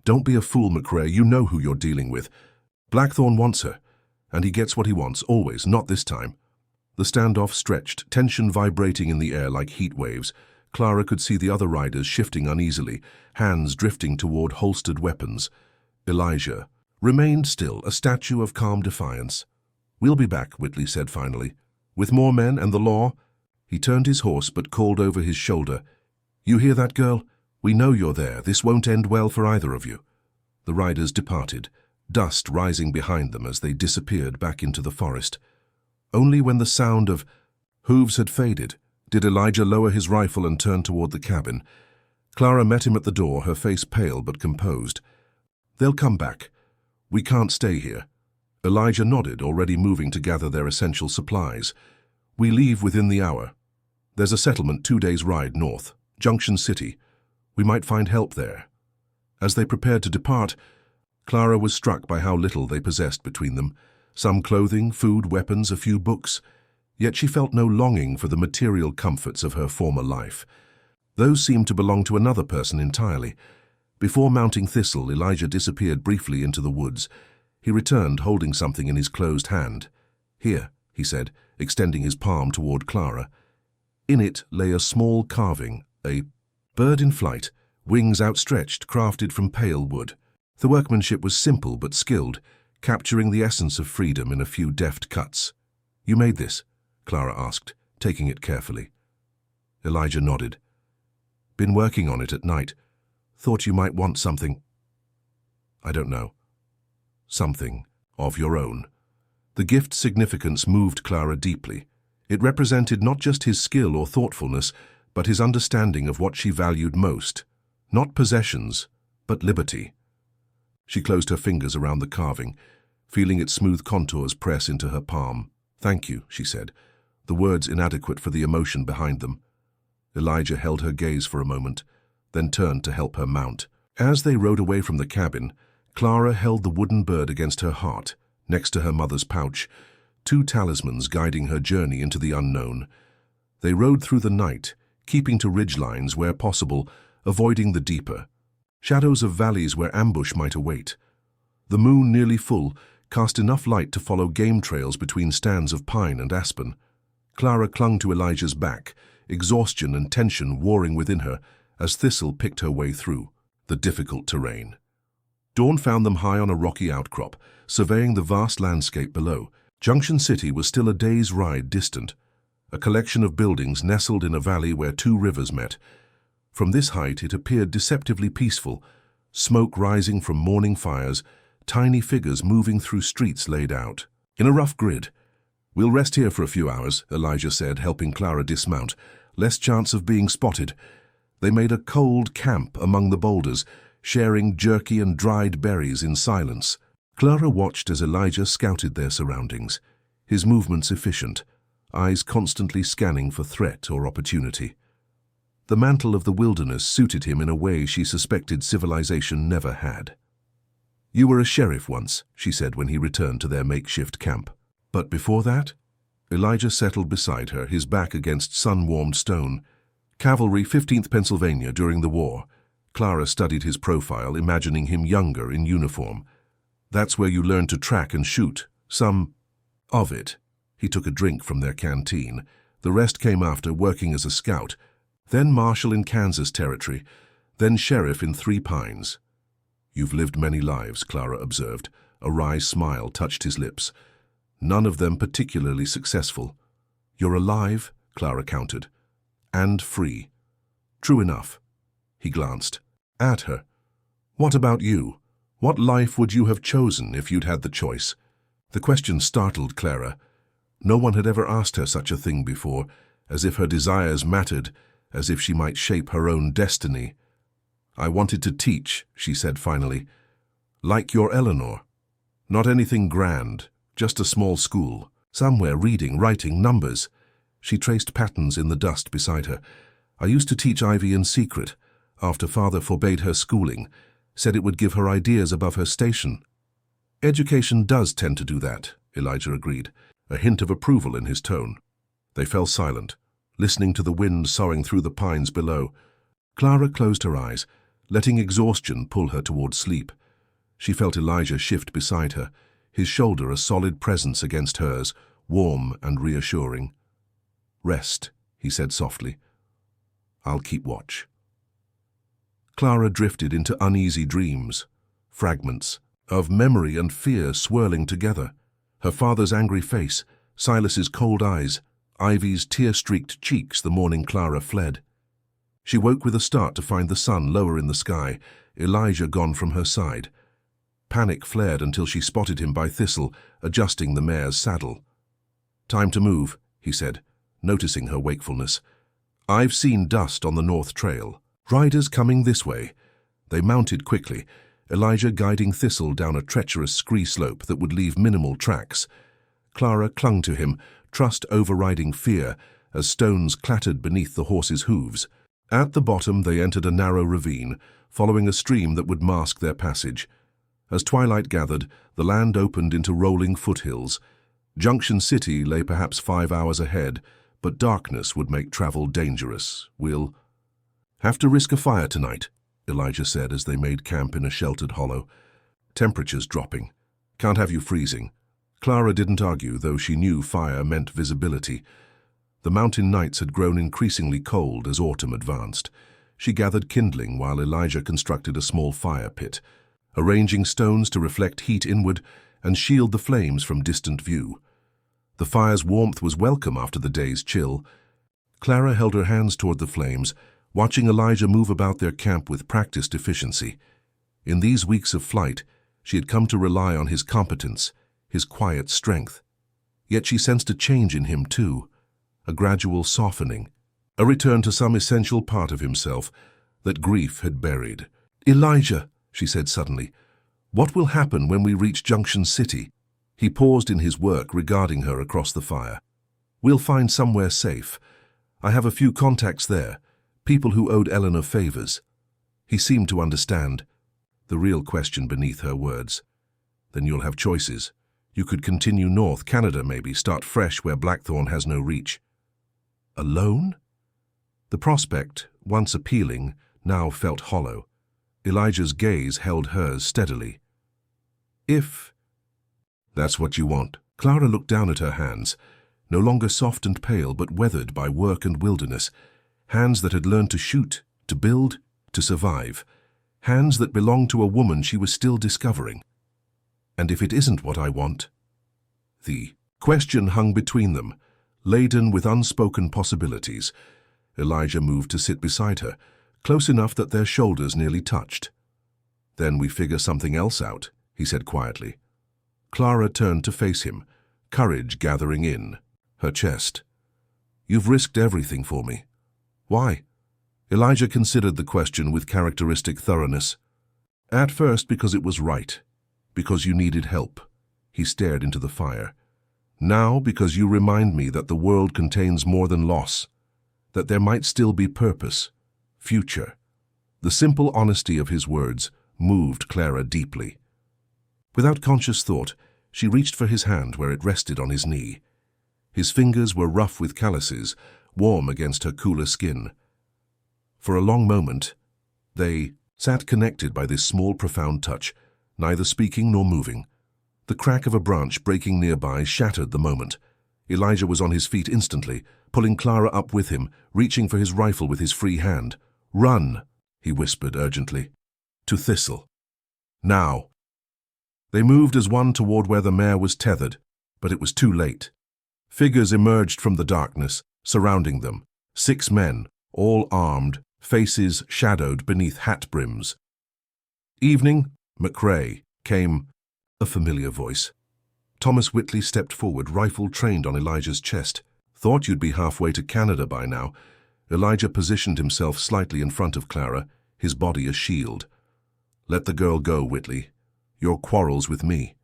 "Don't be a fool, McRae. You know who you're dealing with. Blackthorne wants her, and he gets what he wants, always, not this time." The standoff stretched, tension vibrating in the air like heat waves. Clara could see the other riders shifting uneasily, hands drifting toward holstered weapons. Elijah remained still, a statue of calm defiance. "We'll be back," Whitley said finally. "With more men and the law." He turned his horse but called over his shoulder, "You hear that, girl? We know you're there. This won't end well for either of you." The riders departed, dust rising behind them as they disappeared back into the forest. Only when the sound of hooves had faded did Elijah lower his rifle and turn toward the cabin. Clara met him at the door, her face pale but composed. "They'll come back. We can't stay here." Elijah nodded, already moving to gather their essential supplies. "We leave within the hour. There's a settlement 2 days' ride north, Junction City. We might find help there." As they prepared to depart, Clara was struck by how little they possessed between them. Some clothing, food, weapons, a few books. Yet she felt no longing for the material comforts of her former life. Those seemed to belong to another person entirely. Before mounting Thistle, Elijah disappeared briefly into the woods. He returned holding something in his closed hand. "Here," he said, extending his palm toward Clara. In it lay a small carving, a bird in flight, wings outstretched, crafted from pale wood. The workmanship was simple but skilled, capturing the essence of freedom in a few deft cuts. "You made this?" Clara asked, taking it carefully. Elijah nodded. "Been working on it at night. Thought you might want something." "I don't know." "Something of your own." The gift's significance moved Clara deeply. It represented not just his skill or thoughtfulness, but his understanding of what she valued most. Not possessions, but liberty. She closed her fingers around the carving, feeling its smooth contours press into her palm. "Thank you," she said, the words inadequate for the emotion behind them. Elijah held her gaze for a moment, then turned to help her mount. As they rode away from the cabin, Clara held the wooden bird against her heart, next to her mother's pouch, 2 talismans guiding her journey into the unknown. They rode through the night, keeping to ridgelines where possible, avoiding the deeper shadows of valleys where ambush might await. The moon, nearly full, cast enough light to follow game trails between stands of pine and aspen. Clara clung to Elijah's back, exhaustion and tension warring within her as Thistle picked her way through the difficult terrain. Dawn found them high on a rocky outcrop, surveying the vast landscape below. Junction City was still a day's ride distant, a collection of buildings nestled in a valley where 2 rivers met. From this height it appeared deceptively peaceful, smoke rising from morning fires, tiny figures moving through streets laid out in a rough grid. "We'll rest here for a few hours," Elijah said, helping Clara dismount. "Less chance of being spotted." They made a cold camp among the boulders, sharing jerky and dried berries in silence. Clara watched as Elijah scouted their surroundings, his movements efficient, eyes constantly scanning for threat or opportunity. The mantle of the wilderness suited him in a way she suspected civilization never had. "You were a sheriff once," she said when he returned to their makeshift camp. "But before that?" Elijah settled beside her, his back against sun-warmed stone. "Cavalry, 15th Pennsylvania during the war." Clara studied his profile, imagining him younger in uniform. "That's where you learned to track and shoot. Some of it." He took a drink from their canteen. "The rest came after, working as a scout. Then marshal in Kansas Territory. Then sheriff in 3 Pines." "You've lived many lives," Clara observed. A wry smile touched his lips. "None of them particularly successful." "You're alive," Clara countered. "And free." "True enough." He glanced at her. "What about you? What life would you have chosen if you'd had the choice?" The question startled Clara. No one had ever asked her such a thing before, as if her desires mattered, as if she might shape her own destiny. "I wanted to teach," she said finally. "Like your Eleanor. Not anything grand, just a small school. Somewhere reading, writing, numbers." She traced patterns in the dust beside her. "I used to teach Ivy in secret, after Father forbade her schooling, said it would give her ideas above her station." "Education does tend to do that," Elijah agreed, a hint of approval in his tone. They fell silent, listening to the wind soughing through the pines below. Clara closed her eyes, letting exhaustion pull her toward sleep. She felt Elijah shift beside her, his shoulder a solid presence against hers, warm and reassuring. "Rest," he said softly. "I'll keep watch." Clara drifted into uneasy dreams. fragments of memory and fear swirling together. Her father's angry face, Silas's cold eyes, Ivy's tear-streaked cheeks the morning Clara fled. She woke with a start to find the sun lower in the sky, Elijah gone from her side. Panic flared until she spotted him by Thistle, adjusting the mare's saddle. "Time to move," he said, noticing her wakefulness. "I've seen dust on the north trail. Riders coming this way." They mounted quickly, Elijah guiding Thistle down a treacherous scree slope that would leave minimal tracks. Clara clung to him, trust overriding fear, as stones clattered beneath the horse's hooves. At the bottom they entered a narrow ravine, following a stream that would mask their passage. As twilight gathered, the land opened into rolling foothills. Junction City lay perhaps 5 hours ahead, but darkness would make travel dangerous. "We'll have to risk a fire tonight," Elijah said as they made camp in a sheltered hollow. "Temperatures dropping. Can't have you freezing." Clara didn't argue, though she knew fire meant visibility. The mountain nights had grown increasingly cold as autumn advanced. She gathered kindling while Elijah constructed a small fire pit, arranging stones to reflect heat inward and shield the flames from distant view. The fire's warmth was welcome after the day's chill. Clara held her hands toward the flames, watching Elijah move about their camp with practiced efficiency. In these weeks of flight, she had come to rely on his competence, his quiet strength. Yet she sensed a change in him too, a gradual softening, a return to some essential part of himself that grief had buried. "Elijah," she said suddenly, "what will happen when we reach Junction City?" He paused in his work, regarding her across the fire. "We'll find somewhere safe. I have a few contacts there, people who owed Eleanor favors." He seemed to understand the real question beneath her words. "Then you'll have choices. You could continue north, Canada maybe, start fresh where Blackthorn has no reach." Alone? The prospect, once appealing, now felt hollow. Elijah's gaze held hers steadily. "If that's what you want." Clara looked down at her hands, no longer soft and pale but weathered by work and wilderness, hands that had learned to shoot, to build, to survive, hands that belonged to a woman she was still discovering. "And if it isn't what I want?" The question hung between them, laden with unspoken possibilities. Elijah moved to sit beside her, close enough that their shoulders nearly touched. "Then we figure something else out," he said quietly. Clara turned to face him, courage gathering in her chest. "You've risked everything for me. Why?" Elijah considered the question with characteristic thoroughness. "At first because it was right, because you needed help." He stared into the fire. "Now because you remind me that the world contains more than loss, that there might still be purpose, future." The simple honesty of his words moved Clara deeply. Without conscious thought, she reached for his hand where it rested on his knee. His fingers were rough with calluses, warm against her cooler skin. For a long moment, they sat connected by this small, profound touch, neither speaking nor moving. The crack of a branch breaking nearby shattered the moment. Elijah was on his feet instantly, pulling Clara up with him, reaching for his rifle with his free hand. "Run," he whispered urgently. "To Thistle. Now." They moved as one toward where the mare was tethered, but it was too late. Figures emerged from the darkness, surrounding them. 6 men, all armed, faces shadowed beneath hat brims. "Evening, McRae," came a familiar voice. Thomas Whitley stepped forward, rifle trained on Elijah's chest. "Thought you'd be halfway to Canada by now." Elijah positioned himself slightly in front of Clara, his body a shield. "Let the girl go, Whitley. Your quarrel's with me."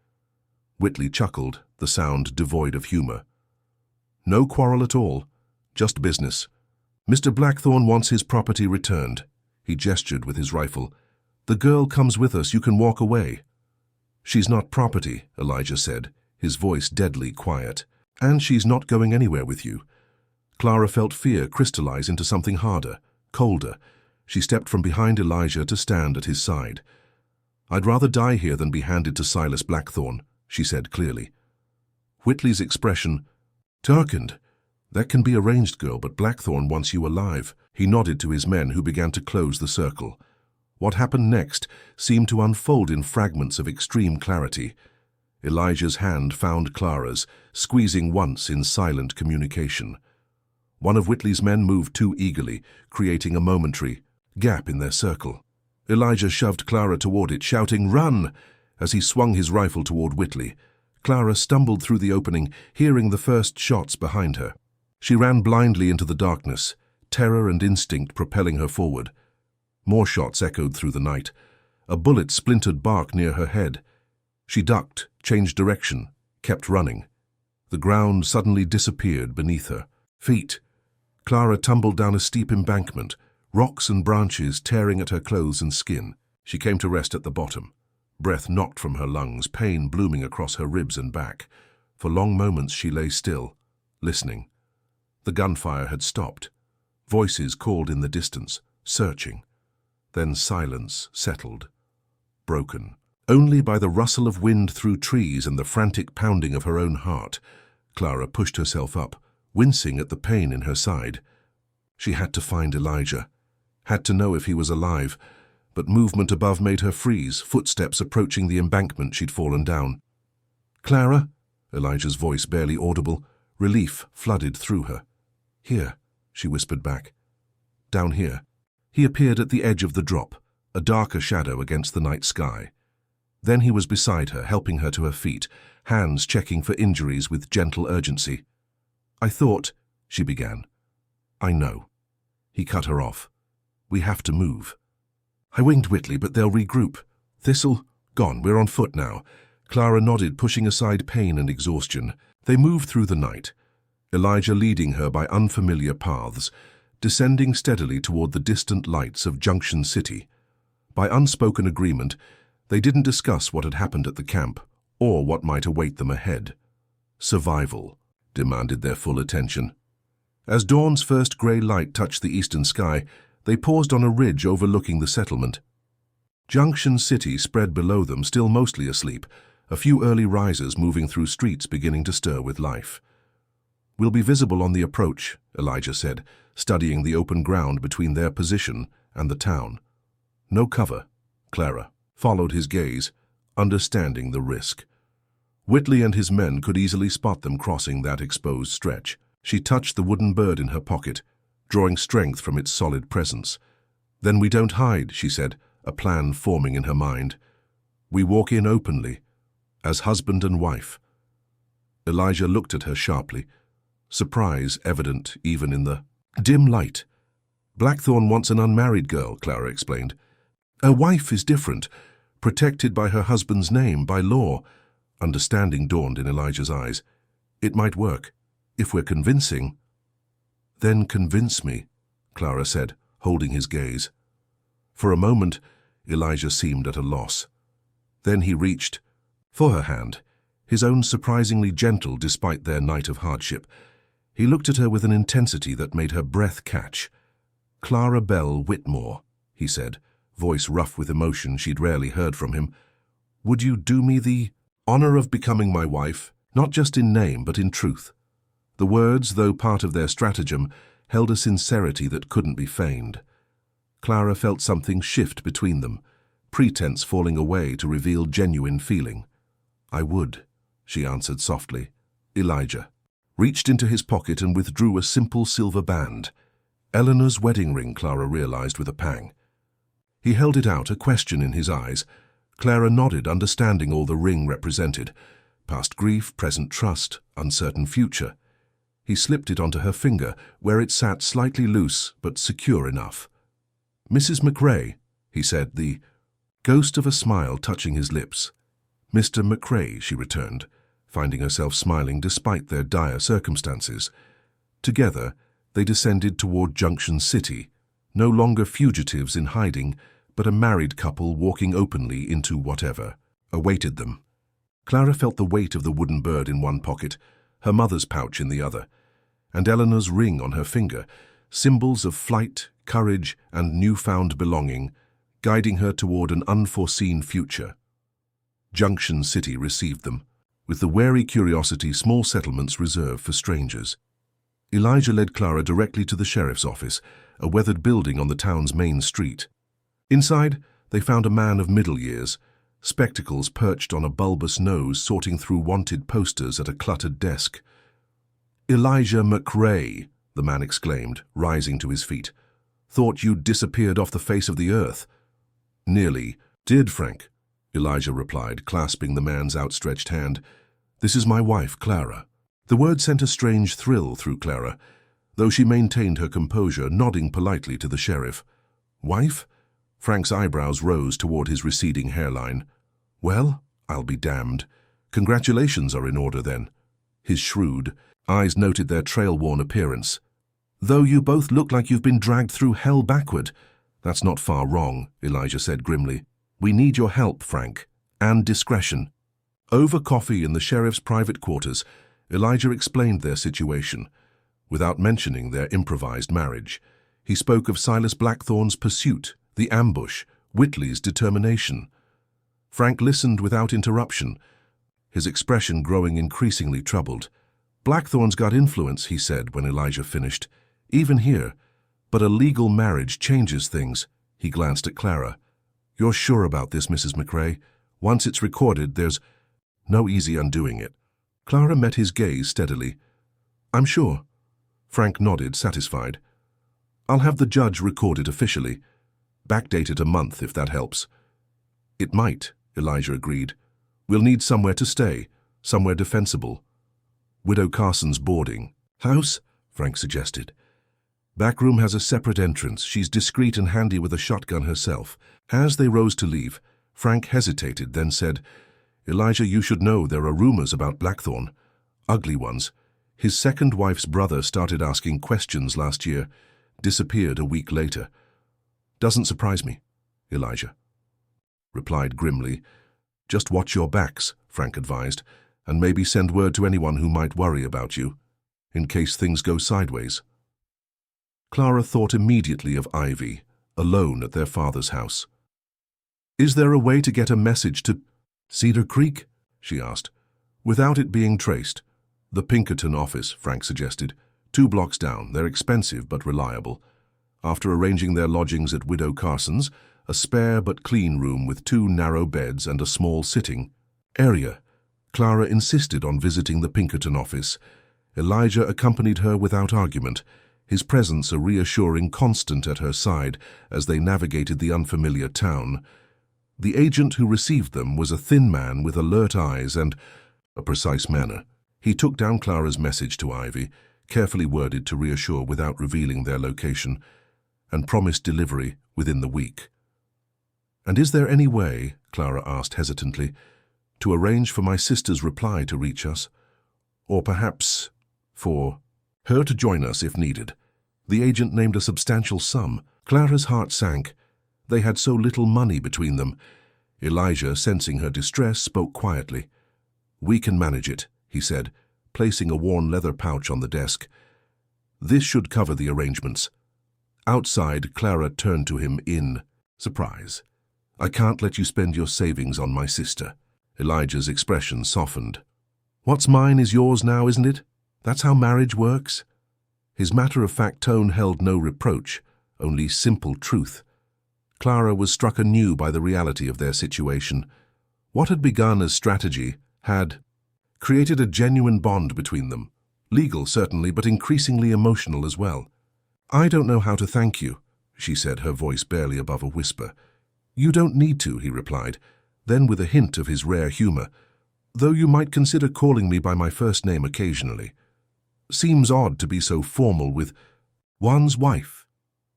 Whitley chuckled, the sound devoid of humor. "No quarrel at all, just business. Mr. Blackthorn wants his property returned." He gestured with his rifle. "The girl comes with us, you can walk away." "She's not property," Elijah said, his voice deadly quiet. "And she's not going anywhere with you." Clara felt fear crystallize into something harder, colder. She stepped from behind Elijah to stand at his side. "I'd rather die here than be handed to Silas Blackthorn," she said clearly. Whitley's expression darkened. "That can be arranged, girl, but Blackthorn wants you alive." He nodded to his men, who began to close the circle. What happened next seemed to unfold in fragments of extreme clarity. Elijah's hand found Clara's, squeezing once in silent communication. One of Whitley's men moved too eagerly, creating a momentary gap in their circle. Elijah shoved Clara toward it, shouting, "Run!" as he swung his rifle toward Whitley. Clara stumbled through the opening, hearing the first shots behind her. She ran blindly into the darkness, terror and instinct propelling her forward. More shots echoed through the night. A bullet splintered bark near her head. She ducked, changed direction, kept running. The ground suddenly disappeared beneath her feet. Clara tumbled down a steep embankment, rocks and branches tearing at her clothes and skin. She came to rest at the bottom, breath knocked from her lungs, pain blooming across her ribs and back. For long moments she lay still, listening. The gunfire had stopped. Voices called in the distance, searching. Then silence settled, broken, only by the rustle of wind through trees and the frantic pounding of her own heart. Clara pushed herself up, wincing at the pain in her side. She had to find Elijah, had to know if he was alive, but movement above made her freeze, footsteps approaching the embankment she'd fallen down. "Clara?" Elijah's voice barely audible. Relief flooded through her. "Here," she whispered back. "Down here." He appeared at the edge of the drop, a darker shadow against the night sky. Then he was beside her, helping her to her feet, hands checking for injuries with gentle urgency. "I thought," she began. "I know." He cut her off. "We have to move." "I winged Whitley, but they'll regroup." "Thistle? Gone. We're on foot now." Clara nodded, pushing aside pain and exhaustion. They moved through the night, Elijah leading her by unfamiliar paths, descending steadily toward the distant lights of Junction City. By unspoken agreement, they didn't discuss what had happened at the camp or what might await them ahead. Survival demanded their full attention. As dawn's first grey light touched the eastern sky, they paused on a ridge overlooking the settlement. Junction City spread below them, still mostly asleep, a few early risers moving through streets beginning to stir with life. "We'll be visible on the approach," Elijah said, studying the open ground between their position and the town. "No cover." Clara followed his gaze, understanding the risk. Whitley and his men could easily spot them crossing that exposed stretch. She touched the wooden bird in her pocket, drawing strength from its solid presence. "Then we don't hide," she said, a plan forming in her mind. "We walk in openly, as husband and wife." Elijah looked at her sharply, surprise evident even in the dim light. "Blackthorn wants an unmarried girl," Clara explained. "A wife is different, protected by her husband's name, by law." Understanding dawned in Elijah's eyes. "It might work, if we're convincing." "Then convince me," Clara said, holding his gaze. For a moment, Elijah seemed at a loss. Then he reached for her hand, his own surprisingly gentle despite their night of hardship. He looked at her with an intensity that made her breath catch. "Clara Bell Whitmore," he said, voice rough with emotion she'd rarely heard from him. "Would you do me the honor of becoming my wife, not just in name but in truth?" The words, though part of their stratagem, held a sincerity that couldn't be feigned. Clara felt something shift between them, pretense falling away to reveal genuine feeling. "I would," she answered softly. Elijah reached into his pocket and withdrew a simple silver band. Eleanor's wedding ring, Clara realized with a pang. He held it out, a question in his eyes. Clara nodded, understanding all the ring represented. Past grief, present trust, uncertain future. He slipped it onto her finger, where it sat slightly loose but secure enough. "Mrs. McRae," he said, the ghost of a smile touching his lips. "Mr. McRae," she returned, finding herself smiling despite their dire circumstances. Together, they descended toward Junction City, no longer fugitives in hiding, but a married couple walking openly into whatever awaited them. Clara felt the weight of the wooden bird in one pocket, her mother's pouch in the other, and Eleanor's ring on her finger, symbols of flight, courage, and newfound belonging, guiding her toward an unforeseen future. Junction City received them, with the wary curiosity small settlements reserve for strangers. Elijah led Clara directly to the sheriff's office, a weathered building on the town's main street. Inside, they found a man of middle years, spectacles perched on a bulbous nose, sorting through wanted posters at a cluttered desk. "Elijah McRae," the man exclaimed, rising to his feet. "Thought you'd disappeared off the face of the earth." "Nearly did, Frank," Elijah replied, clasping the man's outstretched hand. "This is my wife, Clara." The word sent a strange thrill through Clara, though she maintained her composure, nodding politely to the sheriff. "Wife?" Frank's eyebrows rose toward his receding hairline. "Well, I'll be damned. Congratulations are in order, then." His shrewd eyes noted their trail-worn appearance. "Though you both look like you've been dragged through hell backward." "That's not far wrong," Elijah said grimly. "We need your help, Frank, and discretion." Over coffee in the sheriff's private quarters, Elijah explained their situation. Without mentioning their improvised marriage, he spoke of Silas Blackthorne's pursuit, the ambush, Whitley's determination. Frank listened without interruption, his expression growing increasingly troubled. "Blackthorne's got influence," he said when Elijah finished, "even here. But a legal marriage changes things." He glanced at Clara. "You're sure about this, Mrs. McRae? Once it's recorded, there's no easy undoing it." Clara met his gaze steadily. "I'm sure." Frank nodded, satisfied. "I'll have the judge record it officially. Backdate it a month, if that helps." "It might," Elijah agreed. "We'll need somewhere to stay, somewhere defensible." "Widow Carson's boarding house," Frank suggested. "Back room has a separate entrance. She's discreet and handy with a shotgun herself." As they rose to leave, Frank hesitated, then said, "Elijah, you should know there are rumors about Blackthorne. Ugly ones. His second wife's brother started asking questions last year, disappeared a week later." "Doesn't surprise me," Elijah replied grimly. "Just watch your backs," Frank advised, "and maybe send word to anyone who might worry about you, in case things go sideways." Clara thought immediately of Ivy, alone at their father's house. "Is there a way to get a message to Cedar Creek?" she asked. "Without it being traced." "The Pinkerton office," Frank suggested. 2 blocks down. They're expensive but reliable." After arranging their lodgings at Widow Carson's, a spare but clean room with 2 narrow beds and a small sitting area, Clara insisted on visiting the Pinkerton office. Elijah accompanied her without argument, his presence a reassuring constant at her side as they navigated the unfamiliar town. The agent who received them was a thin man with alert eyes and a precise manner. He took down Clara's message to Ivy, carefully worded to reassure without revealing their location, and promised delivery within the week. "And is there any way," Clara asked hesitantly, "to arrange for my sister's reply to reach us? Or perhaps for her to join us if needed?" The agent named a substantial sum. Clara's heart sank. They had so little money between them. Elijah, sensing her distress, spoke quietly. "We can manage it," he said, placing a worn leather pouch on the desk. "This should cover the arrangements." Outside, Clara turned to him in surprise. "I can't let you spend your savings on my sister." Elijah's expression softened. "What's mine is yours now, isn't it? That's how marriage works." His matter-of-fact tone held no reproach, only simple truth. Clara was struck anew by the reality of their situation. What had begun as strategy had created a genuine bond between them. Legal, certainly, but increasingly emotional as well. "I don't know how to thank you," she said, her voice barely above a whisper. "You don't need to," he replied, then with a hint of his rare humor, "though you might consider calling me by my first name occasionally. Seems odd to be so formal with one's wife."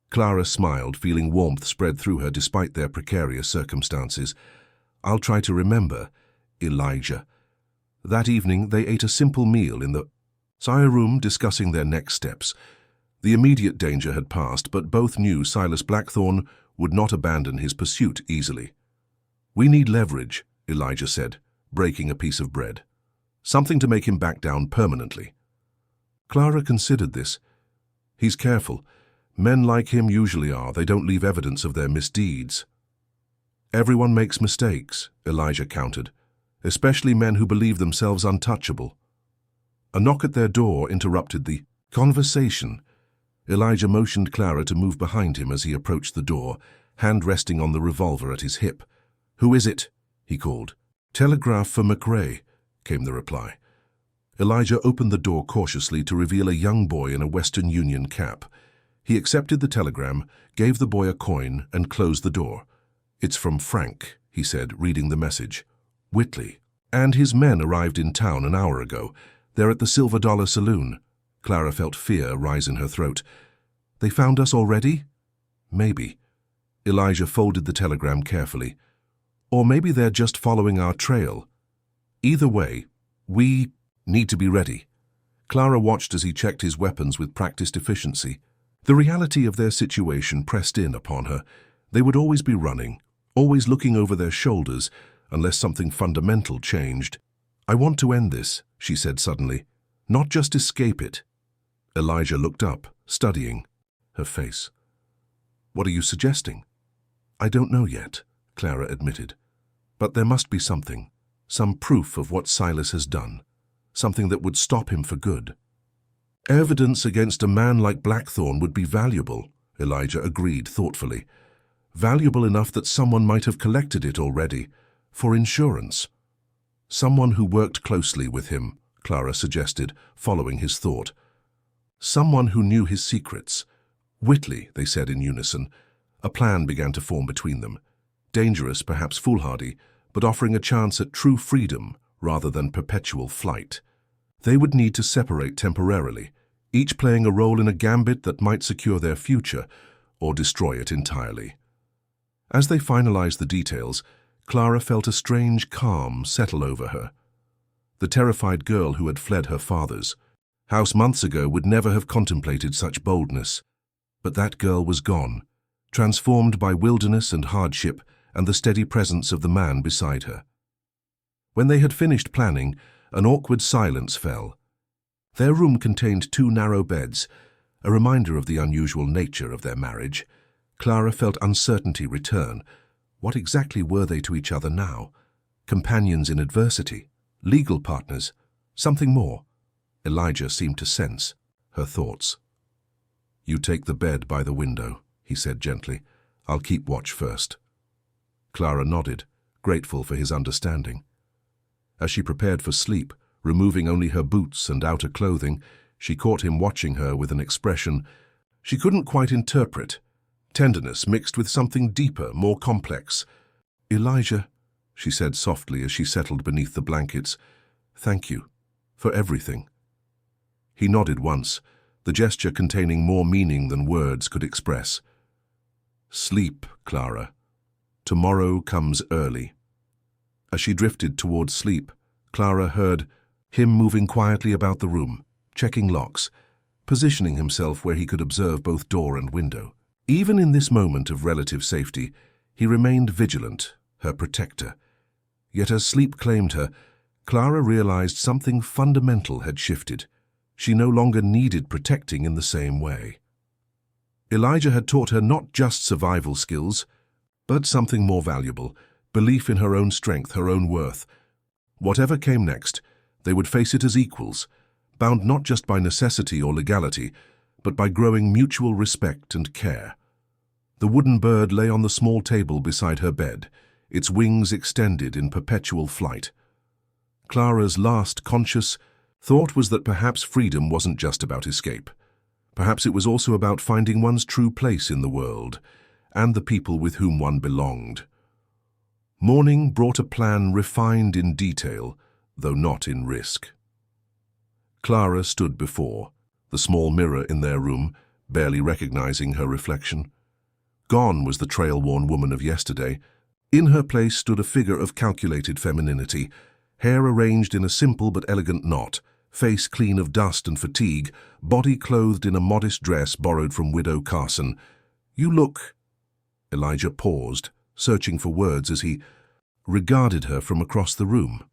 Clara smiled, feeling warmth spread through her despite their precarious circumstances. "I'll try to remember, Elijah." That evening they ate a simple meal in the sire room, discussing their next steps. The immediate danger had passed, but both knew Silas Blackthorne would not abandon his pursuit easily. "We need leverage," Elijah said, breaking a piece of bread. "Something to make him back down permanently." Clara considered this. "He's careful. Men like him usually are. They don't leave evidence of their misdeeds." "Everyone makes mistakes," Elijah countered, "especially men who believe themselves untouchable." A knock at their door interrupted the conversation. Elijah motioned Clara to move behind him as he approached the door, hand resting on the revolver at his hip. "Who is it?" he called. "Telegraph for McRae," came the reply. Elijah opened the door cautiously to reveal a young boy in a Western Union cap. He accepted the telegram, gave the boy a coin, and closed the door. "It's from Frank," he said, reading the message. "Whitley. And his men arrived in town an hour ago. They're at the Silver Dollar Saloon." Clara felt fear rise in her throat. "They found us already?" "Maybe." Elijah folded the telegram carefully. "Or maybe they're just following our trail. Either way, we need to be ready." Clara watched as he checked his weapons with practiced efficiency. The reality of their situation pressed in upon her. They would always be running, always looking over their shoulders, unless something fundamental changed. "I want to end this," she said suddenly, "not just escape it." Elijah looked up, studying her face. "What are you suggesting?" "I don't know yet," Clara admitted. "But there must be something, some proof of what Silas has done, something that would stop him for good." "Evidence against a man like Blackthorne would be valuable," Elijah agreed thoughtfully. "Valuable enough that someone might have collected it already, for insurance." "Someone who worked closely with him," Clara suggested, following his thought. "Someone who knew his secrets." "Whitley," they said in unison. A plan began to form between them. Dangerous, perhaps foolhardy, but offering a chance at true freedom rather than perpetual flight. They would need to separate temporarily, each playing a role in a gambit that might secure their future or destroy it entirely. As they finalized the details, Clara felt a strange calm settle over her. The terrified girl who had fled her father's house months ago would never have contemplated such boldness. But that girl was gone, transformed by wilderness and hardship and the steady presence of the man beside her. When they had finished planning, an awkward silence fell. Their room contained 2 narrow beds, a reminder of the unusual nature of their marriage. Clara felt uncertainty return. What exactly were they to each other now? Companions in adversity? Legal partners? Something more? Elijah seemed to sense her thoughts. "You take the bed by the window," he said gently. "I'll keep watch first." Clara nodded, grateful for his understanding. As she prepared for sleep, removing only her boots and outer clothing, she caught him watching her with an expression she couldn't quite interpret, tenderness mixed with something deeper, more complex. "Elijah," she said softly as she settled beneath the blankets, "thank you for everything." He nodded once, the gesture containing more meaning than words could express. "Sleep, Clara. Tomorrow comes early." As she drifted towards sleep, Clara heard him moving quietly about the room, checking locks, positioning himself where he could observe both door and window. Even in this moment of relative safety, he remained vigilant, her protector. Yet as sleep claimed her, Clara realized something fundamental had shifted. She no longer needed protecting in the same way. Elijah had taught her not just survival skills, but something more valuable, belief in her own strength, her own worth. Whatever came next, they would face it as equals, bound not just by necessity or legality, but by growing mutual respect and care. The wooden bird lay on the small table beside her bed, its wings extended in perpetual flight. Clara's last conscious thought was that perhaps freedom wasn't just about escape. Perhaps it was also about finding one's true place in the world and the people with whom one belonged. Morning brought a plan refined in detail, though not in risk. Clara stood before the small mirror in their room, barely recognizing her reflection. Gone was the trail-worn woman of yesterday. In her place stood a figure of calculated femininity, hair arranged in a simple but elegant knot, face clean of dust and fatigue, body clothed in a modest dress borrowed from Widow Carson. "You look—" Elijah paused, searching for words as he regarded her from across the room.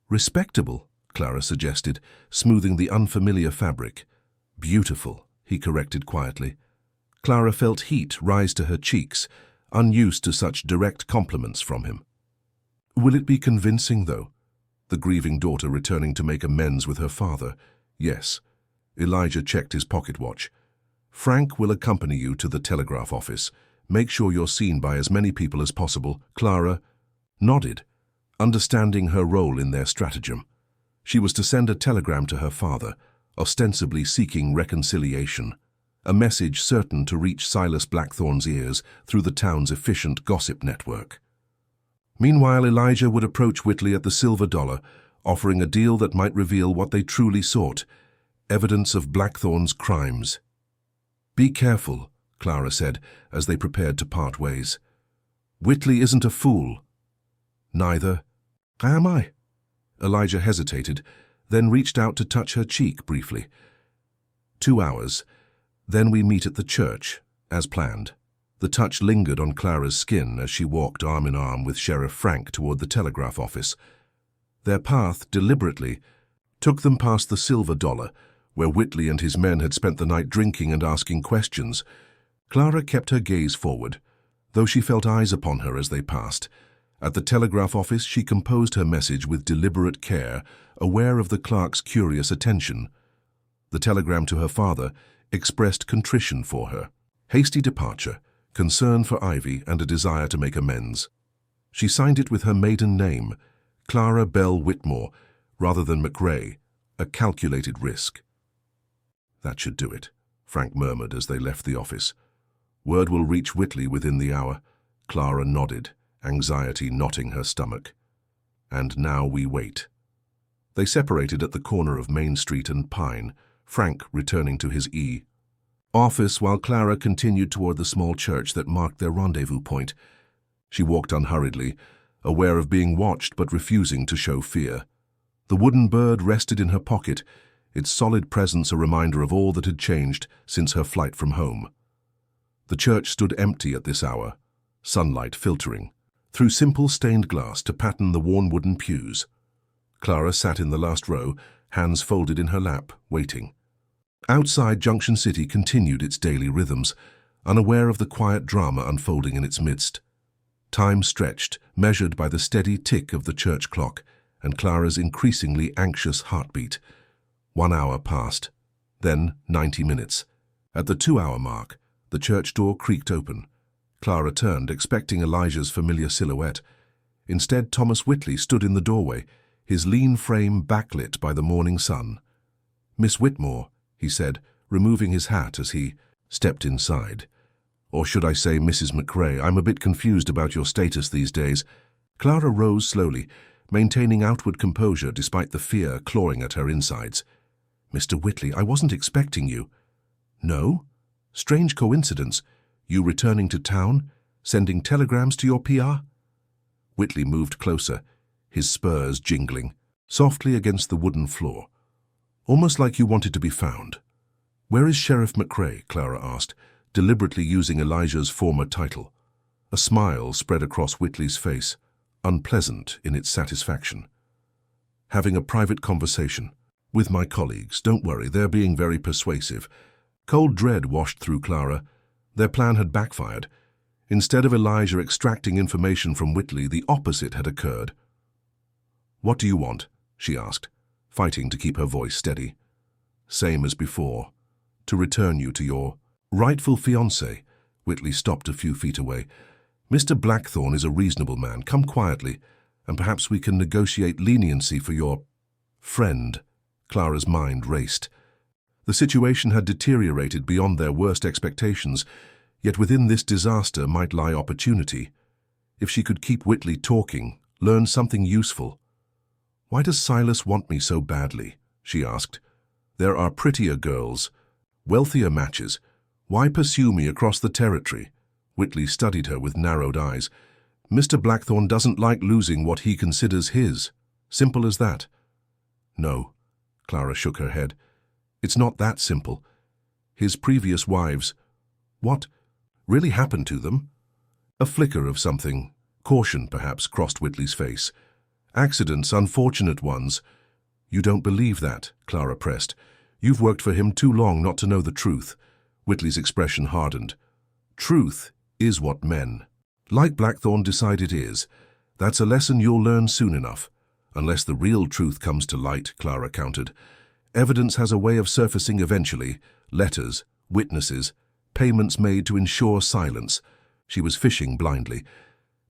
"Respectable," Clara suggested, smoothing the unfamiliar fabric. "Beautiful," he corrected quietly. Clara felt heat rise to her cheeks, unused to such direct compliments from him. "Will it be convincing, though?" The grieving daughter returning to make amends with her father. "Yes." Elijah checked his pocket watch. "Frank will accompany you to the telegraph office. Make sure you're seen by as many people as possible. Clara nodded, understanding her role in their stratagem. She was to send a telegram to her father, ostensibly seeking reconciliation, a message certain to reach Silas Blackthorne's ears through the town's efficient gossip network. Meanwhile, Elijah would approach Whitley at the Silver Dollar, offering a deal that might reveal what they truly sought, evidence of Blackthorne's crimes. "Be careful," Clara said as they prepared to part ways. "Whitley isn't a fool." "Neither am I." Elijah hesitated, then reached out to touch her cheek briefly. 2 hours. Then we meet at the church, as planned. The touch lingered on Clara's skin as she walked arm in arm with Sheriff Frank toward the telegraph office. Their path, deliberately, took them past the Silver Dollar, where Whitley and his men had spent the night drinking and asking questions. Clara kept her gaze forward, though she felt eyes upon her as they passed. At the telegraph office, she composed her message with deliberate care, aware of the clerk's curious attention. The telegram to her father expressed contrition for her, hasty departure, concern for Ivy, and a desire to make amends. She signed it with her maiden name, Clara Bell Whitmore, rather than McRae, a calculated risk. "That should do it," Frank murmured as they left the office. "Word will reach Whitley within the hour." Clara nodded, anxiety knotting her stomach. "And now we wait." They separated at the corner of Main Street and Pine, Frank returning to his office while Clara continued toward the small church that marked their rendezvous point. She walked unhurriedly, aware of being watched but refusing to show fear. The wooden bird rested in her pocket, its solid presence a reminder of all that had changed since her flight from home. The church stood empty at this hour, sunlight filtering through simple stained glass to pattern the worn wooden pews. Clara sat in the last row, hands folded in her lap, waiting. Outside, Junction City continued its daily rhythms, unaware of the quiet drama unfolding in its midst. Time stretched, measured by the steady tick of the church clock and Clara's increasingly anxious heartbeat. 1 hour passed, then 90 minutes. At the 2-hour mark, the church door creaked open. Clara turned, expecting Elijah's familiar silhouette. Instead, Thomas Whitley stood in the doorway, his lean frame backlit by the morning sun. "Miss Whitmore," he said, removing his hat as he stepped inside. "Or should I say Mrs. McRae? I'm a bit confused about your status these days." Clara rose slowly, maintaining outward composure despite the fear clawing at her insides. "Mr. Whitley, I wasn't expecting you." "No? Strange coincidence. You returning to town, sending telegrams to your PR?" Whitley moved closer, his spurs jingling, softly against the wooden floor. "Almost like you wanted to be found." "Where is Sheriff McRae?" Clara asked, deliberately using Elijah's former title. A smile spread across Whitley's face, unpleasant in its satisfaction. "Having a private conversation. With my colleagues. Don't worry, they're being very persuasive." Cold dread washed through Clara. Their plan had backfired. Instead of Elijah extracting information from Whitley, the opposite had occurred. "What do you want?" she asked, fighting to keep her voice steady. "Same as before. To return you to your rightful fiancé." Whitley stopped a few feet away. "Mr. Blackthorne is a reasonable man. Come quietly, and perhaps we can negotiate leniency for your friend." Clara's mind raced. The situation had deteriorated beyond their worst expectations, yet within this disaster might lie opportunity. If she could keep Whitley talking, learn something useful. "Why does Silas want me so badly?" she asked. "There are prettier girls, wealthier matches. Why pursue me across the territory?" Whitley studied her with narrowed eyes. "Mr. Blackthorne doesn't like losing what he considers his. Simple as that." "No," Clara shook her head. "It's not that simple. His previous wives, what really happened to them?" A flicker of something, caution perhaps, crossed Whitley's face. "Accidents, unfortunate ones." "You don't believe that," Clara pressed. "You've worked for him too long not to know the truth." Whitley's expression hardened. "Truth is what men, like Blackthorne, decide it is. That's a lesson you'll learn soon enough. Unless the real truth comes to light," Clara countered. "Evidence has a way of surfacing eventually. Letters, witnesses, payments made to ensure silence. She was fishing blindly.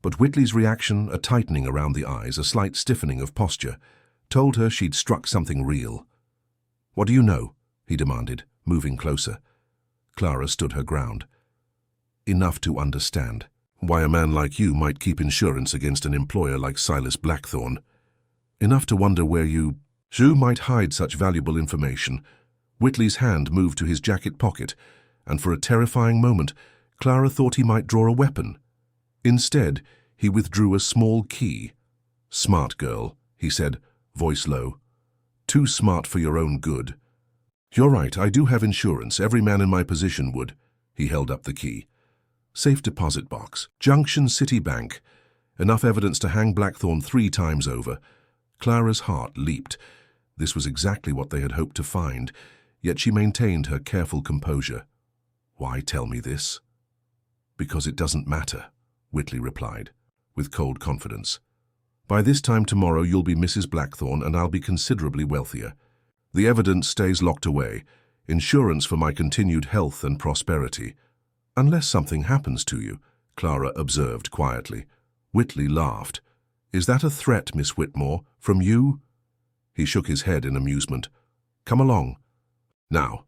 But Whitley's reaction, a tightening around the eyes, a slight stiffening of posture, told her she'd struck something real. "What do you know?" he demanded, moving closer. Clara stood her ground. "Enough to understand why a man like you might keep insurance against an employer like Silas Blackthorne. Enough to wonder where you might hide such valuable information." Whitley's hand moved to his jacket pocket, and for a terrifying moment, Clara thought he might draw a weapon. Instead, he withdrew a small key. "Smart girl," he said, voice low. "Too smart for your own good." "You're right, I do have insurance. Every man in my position would." He held up the key. "Safe deposit box. Junction City Bank. Enough evidence to hang Blackthorne 3 times over." Clara's heart leaped. This was exactly what they had hoped to find, yet she maintained her careful composure. "Why tell me this?" "Because it doesn't matter," Whitley replied, with cold confidence. "By this time tomorrow you'll be Mrs. Blackthorne and I'll be considerably wealthier. The evidence stays locked away, insurance for my continued health and prosperity. Unless something happens to you," Clara observed quietly. Whitley laughed. "Is that a threat, Miss Whitmore, from you?" He shook his head in amusement. "Come along. Now,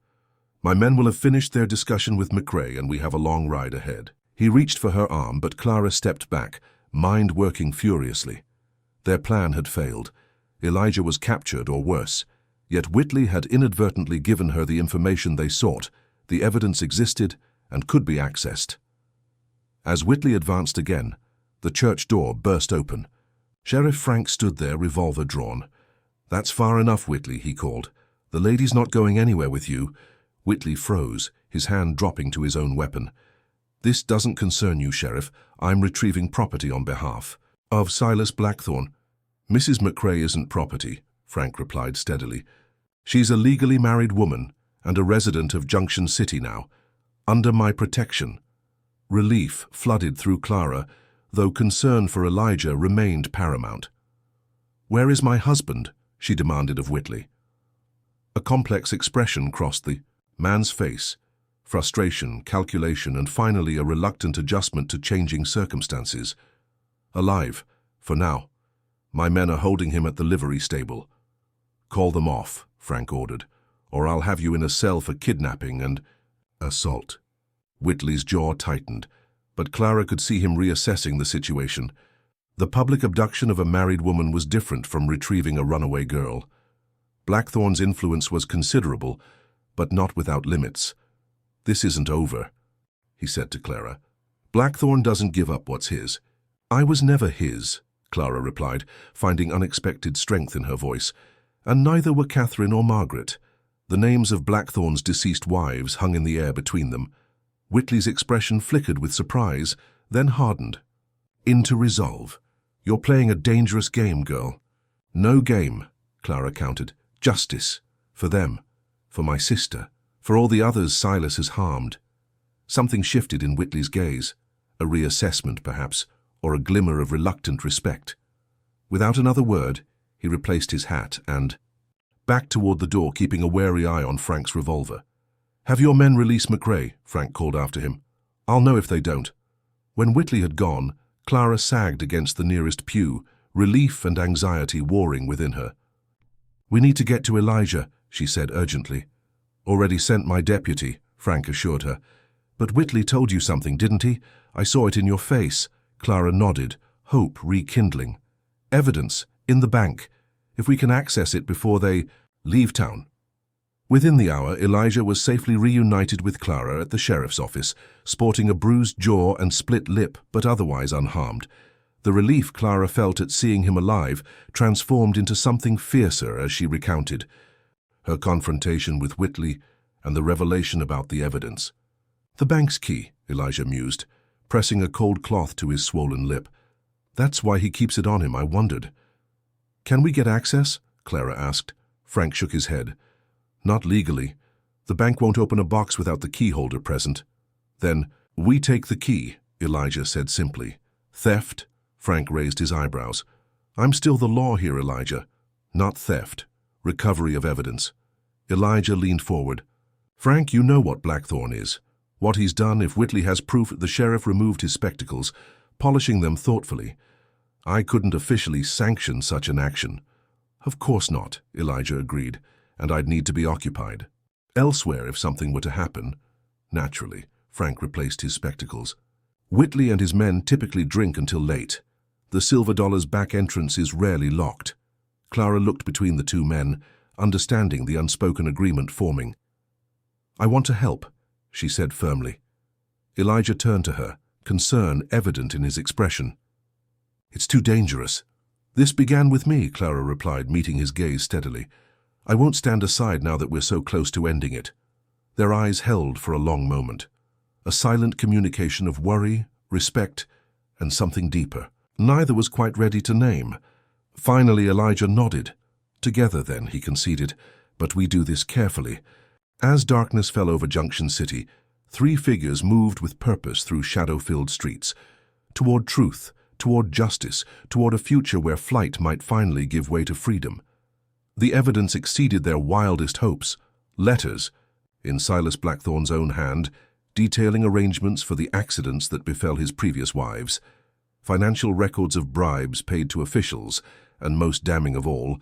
my men will have finished their discussion with McRae and we have a long ride ahead." He reached for her arm, but Clara stepped back, mind working furiously. Their plan had failed. Elijah was captured or worse. Yet Whitley had inadvertently given her the information they sought. The evidence existed and could be accessed. As Whitley advanced again, the church door burst open. Sheriff Frank stood there, revolver drawn. "That's far enough, Whitley," he called. "The lady's not going anywhere with you." Whitley froze, his hand dropping to his own weapon. "This doesn't concern you, Sheriff. I'm retrieving property on behalf of Silas Blackthorne." "Mrs. McRae isn't property," Frank replied steadily. "She's a legally married woman and a resident of Junction City now, under my protection." Relief flooded through Clara, though concern for Elijah remained paramount. "Where is my husband?" she demanded of Whitley. A complex expression crossed the man's face. Frustration, calculation, and finally a reluctant adjustment to changing circumstances. "Alive, for now. My men are holding him at the livery stable." "Call them off," Frank ordered, "or I'll have you in a cell for kidnapping and assault." Whitley's jaw tightened, but Clara could see him reassessing the situation. The public abduction of a married woman was different from retrieving a runaway girl. Blackthorne's influence was considerable, but not without limits. "This isn't over," he said to Clara. "Blackthorne doesn't give up what's his." "I was never his," Clara replied, finding unexpected strength in her voice. "And neither were Catherine or Margaret." The names of Blackthorne's deceased wives hung in the air between them. Whitley's expression flickered with surprise, then hardened. "Into resolve. You're playing a dangerous game, girl." "No game," Clara countered. "Justice. For them. For my sister. For all the others Silas has harmed." Something shifted in Whitley's gaze. A reassessment, perhaps, or a glimmer of reluctant respect. Without another word, he replaced his hat and backed toward the door, keeping a wary eye on Frank's revolver. "Have your men release McRae," Frank called after him. "I'll know if they don't." When Whitley had gone, Clara sagged against the nearest pew, relief and anxiety warring within her. "We need to get to Elijah," she said urgently. "Already sent my deputy," Frank assured her. "But Whitley told you something, didn't he? I saw it in your face." Clara nodded, hope rekindling. "Evidence, in the bank. If we can access it before they leave town." Within the hour, Elijah was safely reunited with Clara at the sheriff's office, sporting a bruised jaw and split lip, but otherwise unharmed. The relief Clara felt at seeing him alive transformed into something fiercer as she recounted her confrontation with Whitley and the revelation about the evidence. "The bank's key," Elijah mused, pressing a cold cloth to his swollen lip. "That's why he keeps it on him, I wondered." "Can we get access?" Clara asked. Frank shook his head. "Not legally. The bank won't open a box without the key holder present." "Then, we take the key," Elijah said simply. "Theft?" Frank raised his eyebrows. "I'm still the law here, Elijah." "Not theft. Recovery of evidence." Elijah leaned forward. "Frank, you know what Blackthorne is. What he's done, if Whitley has proof. The sheriff removed his spectacles, polishing them thoughtfully. I couldn't officially sanction such an action. Of course not, Elijah agreed, and I'd need to be occupied. Elsewhere if something were to happen. Naturally, Frank replaced his spectacles. Whitley and his men typically drink until late. The Silver Dollar's back entrance is rarely locked. Clara looked between the two men, understanding the unspoken agreement forming. I want to help, she said firmly. Elijah turned to her, concern evident in his expression. It's too dangerous. This began with me, Clara replied, meeting his gaze steadily. I won't stand aside now that we're so close to ending it. Their eyes held for a long moment. A silent communication of worry, respect, and something deeper. Neither was quite ready to name. Finally, Elijah nodded. Together, then, he conceded, but we do this carefully. As darkness fell over Junction City, three figures moved with purpose through shadow-filled streets, toward truth, toward justice, toward a future where flight might finally give way to freedom. The evidence exceeded their wildest hopes. Letters, in Silas Blackthorne's own hand, detailing arrangements for the accidents that befell his previous wives, financial records of bribes paid to officials, and most damning of all,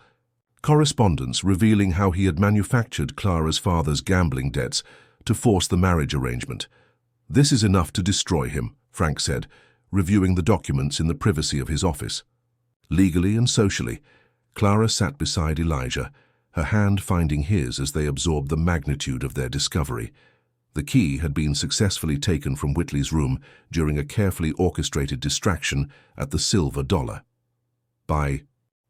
correspondence revealing how he had manufactured Clara's father's gambling debts to force the marriage arrangement. This is enough to destroy him, Frank said, reviewing the documents in the privacy of his office. Legally and socially, Clara sat beside Elijah, her hand finding his as they absorbed the magnitude of their discovery. The key had been successfully taken from Whitley's room during a carefully orchestrated distraction at the Silver Dollar. By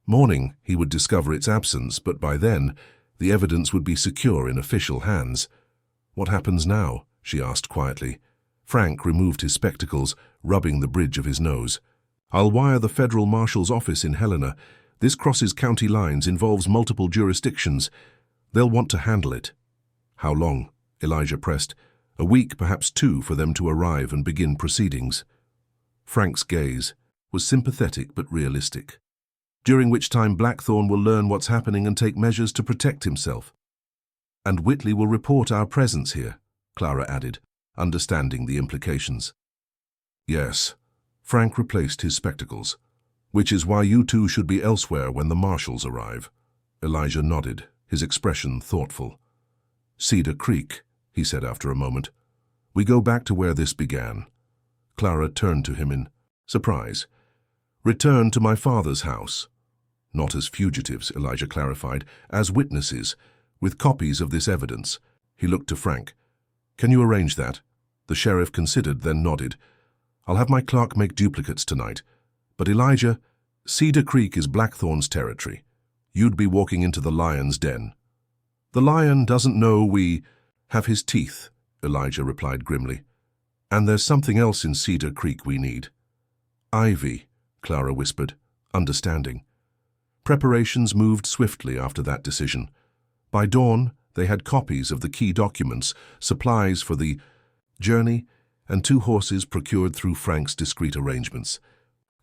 morning, he would discover its absence, but by then, the evidence would be secure in official hands. What happens now? She asked quietly. Frank removed his spectacles, rubbing the bridge of his nose. I'll wire the federal marshal's office in Helena. This crosses county lines, involves multiple jurisdictions. They'll want to handle it. How long? Elijah pressed. A week, perhaps two, for them to arrive and begin proceedings. Frank's gaze was sympathetic but realistic. During which time Blackthorne will learn what's happening and take measures to protect himself. And Whitley will report our presence here, Clara added, understanding the implications. Yes. Frank replaced his spectacles. Which is why you two should be elsewhere when the marshals arrive. Elijah nodded, his expression thoughtful. Cedar Creek, he said after a moment. We go back to where this began. Clara turned to him in surprise. Return to my father's house. Not as fugitives, Elijah clarified, as witnesses, with copies of this evidence. He looked to Frank. Can you arrange that? The sheriff considered, then nodded. I'll have my clerk make duplicates tonight. But Elijah, Cedar Creek is Blackthorne's territory. You'd be walking into the lion's den. The lion doesn't know we have his teeth, Elijah replied grimly. And there's something else in Cedar Creek we need. Ivy, Clara whispered, understanding. Preparations moved swiftly after that decision. By dawn, they had copies of the key documents, supplies for the journey, and 2 horses procured through Frank's discreet arrangements.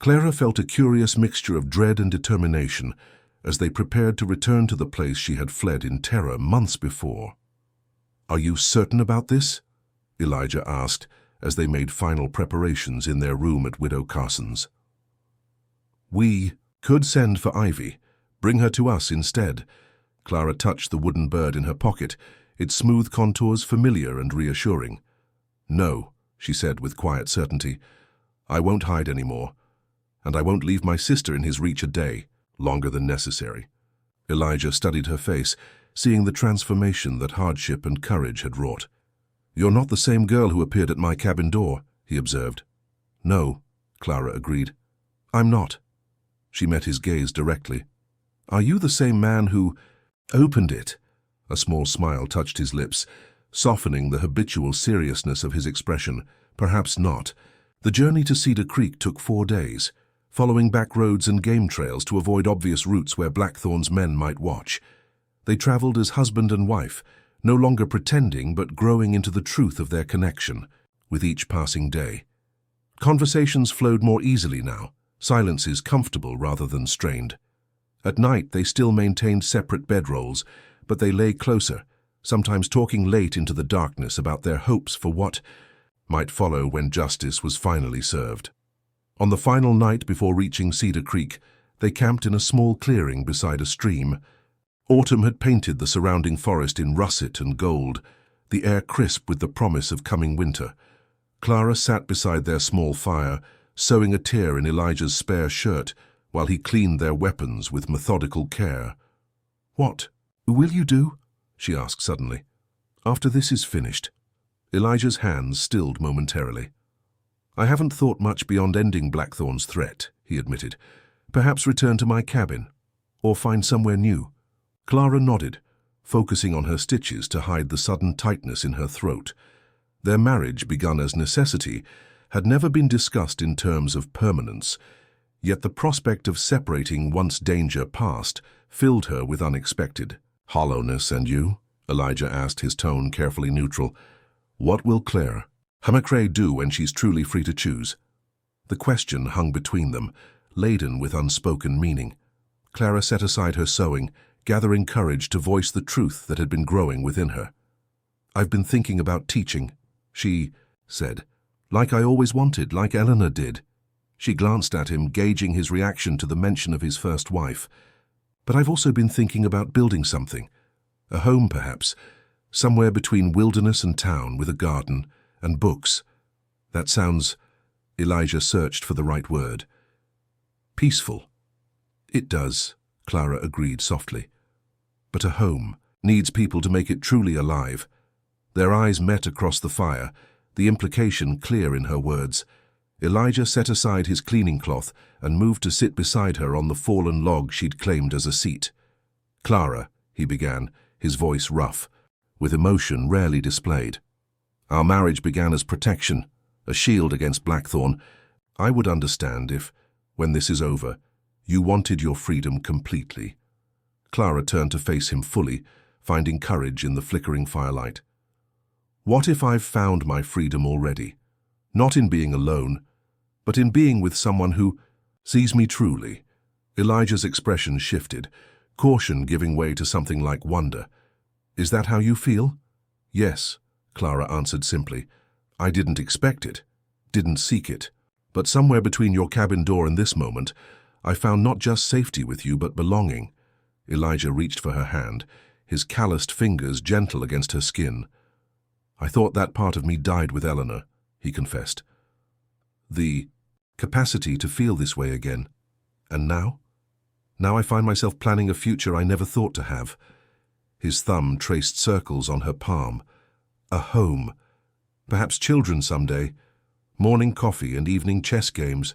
Clara felt a curious mixture of dread and determination as they prepared to return to the place she had fled in terror months before. Are you certain about this? Elijah asked as they made final preparations in their room at Widow Carson's. We could send for Ivy. Bring her to us instead. Clara touched the wooden bird in her pocket, its smooth contours familiar and reassuring. No, she said with quiet certainty. I won't hide any more. And I won't leave my sister in his reach a day, longer than necessary. Elijah studied her face, seeing the transformation that hardship and courage had wrought. You're not the same girl who appeared at my cabin door, he observed. No, Clara agreed. I'm not. She met his gaze directly. Are you the same man who opened it? A small smile touched his lips, softening the habitual seriousness of his expression. Perhaps not. The journey to Cedar Creek took 4 days, following back roads and game trails to avoid obvious routes where Blackthorne's men might watch. They traveled as husband and wife, no longer pretending but growing into the truth of their connection, with each passing day. Conversations flowed more easily now, silences comfortable rather than strained. At night they still maintained separate bedrolls, but they lay closer, sometimes talking late into the darkness about their hopes for what might follow when justice was finally served. On the final night before reaching Cedar Creek, they camped in a small clearing beside a stream. Autumn had painted the surrounding forest in russet and gold, the air crisp with the promise of coming winter. Clara sat beside their small fire, sewing a tear in Elijah's spare shirt while he cleaned their weapons with methodical care. "What will you do?" she asked suddenly. "After this is finished." Elijah's hands stilled momentarily. "I haven't thought much beyond ending Blackthorn's threat," he admitted. "Perhaps return to my cabin, or find somewhere new." Clara nodded, focusing on her stitches to hide the sudden tightness in her throat. Their marriage, begun as necessity, had never been discussed in terms of permanence, yet the prospect of separating once danger passed filled her with unexpected hollowness. "And you?" Elijah asked, his tone carefully neutral. "What will Claire McRae do when she's truly free to choose?" The question hung between them, laden with unspoken meaning. Clara set aside her sewing, gathering courage to voice the truth that had been growing within her. "I've been thinking about teaching," she said. "Like I always wanted, like Eleanor did." She glanced at him, gauging his reaction to the mention of his first wife. "But I've also been thinking about building something. A home, perhaps, somewhere between wilderness and town, with a garden and books. That sounds—" Elijah searched for the right word. "Peaceful." "It does," Clara agreed softly. "But a home needs people to make it truly alive." Their eyes met across the fire, the implication clear in her words. Elijah set aside his cleaning cloth and moved to sit beside her on the fallen log she'd claimed as a seat. "Clara," he began, his voice rough, with emotion rarely displayed. "Our marriage began as protection, a shield against Blackthorn. I would understand if, when this is over, you wanted your freedom completely." Clara turned to face him fully, finding courage in the flickering firelight. "What if I've found my freedom already? Not in being alone, but in being with someone who sees me truly." Elijah's expression shifted, caution giving way to something like wonder. "Is that how you feel?" "Yes," Clara answered simply. "I didn't expect it, didn't seek it. But somewhere between your cabin door and this moment, I found not just safety with you, but belonging." Elijah reached for her hand, his calloused fingers gentle against her skin. "I thought that part of me died with Eleanor," he confessed. "The capacity to feel this way again. And now? Now I find myself planning a future I never thought to have." His thumb traced circles on her palm. "A home. Perhaps children someday. Morning coffee and evening chess games.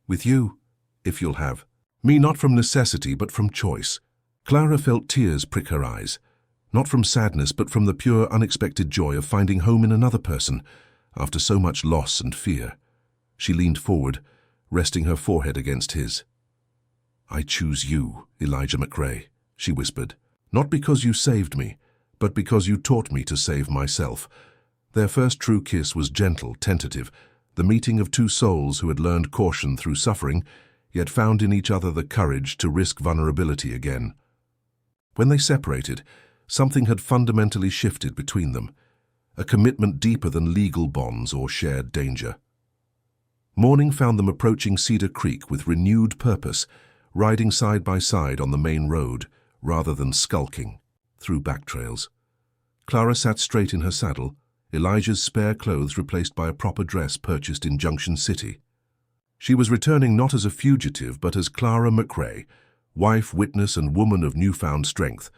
With you, if you'll have me, not from necessity, but from choice." Clara felt tears prick her eyes, not from sadness, but from the pure, unexpected joy of finding home in another person, after so much loss and fear. She leaned forward, resting her forehead against his. "I choose you, Elijah McRae," she whispered. "Not because you saved me, but because you taught me to save myself." Their first true kiss was gentle, tentative, the meeting of two souls who had learned caution through suffering, yet found in each other the courage to risk vulnerability again. When they separated, something had fundamentally shifted between them, a commitment deeper than legal bonds or shared danger. Morning found them approaching Cedar Creek with renewed purpose, riding side by side on the main road, rather than skulking through back trails. Clara sat straight in her saddle, Elijah's spare clothes replaced by a proper dress purchased in Junction City. She was returning not as a fugitive, but as Clara McRae, wife, witness, and woman of newfound strength.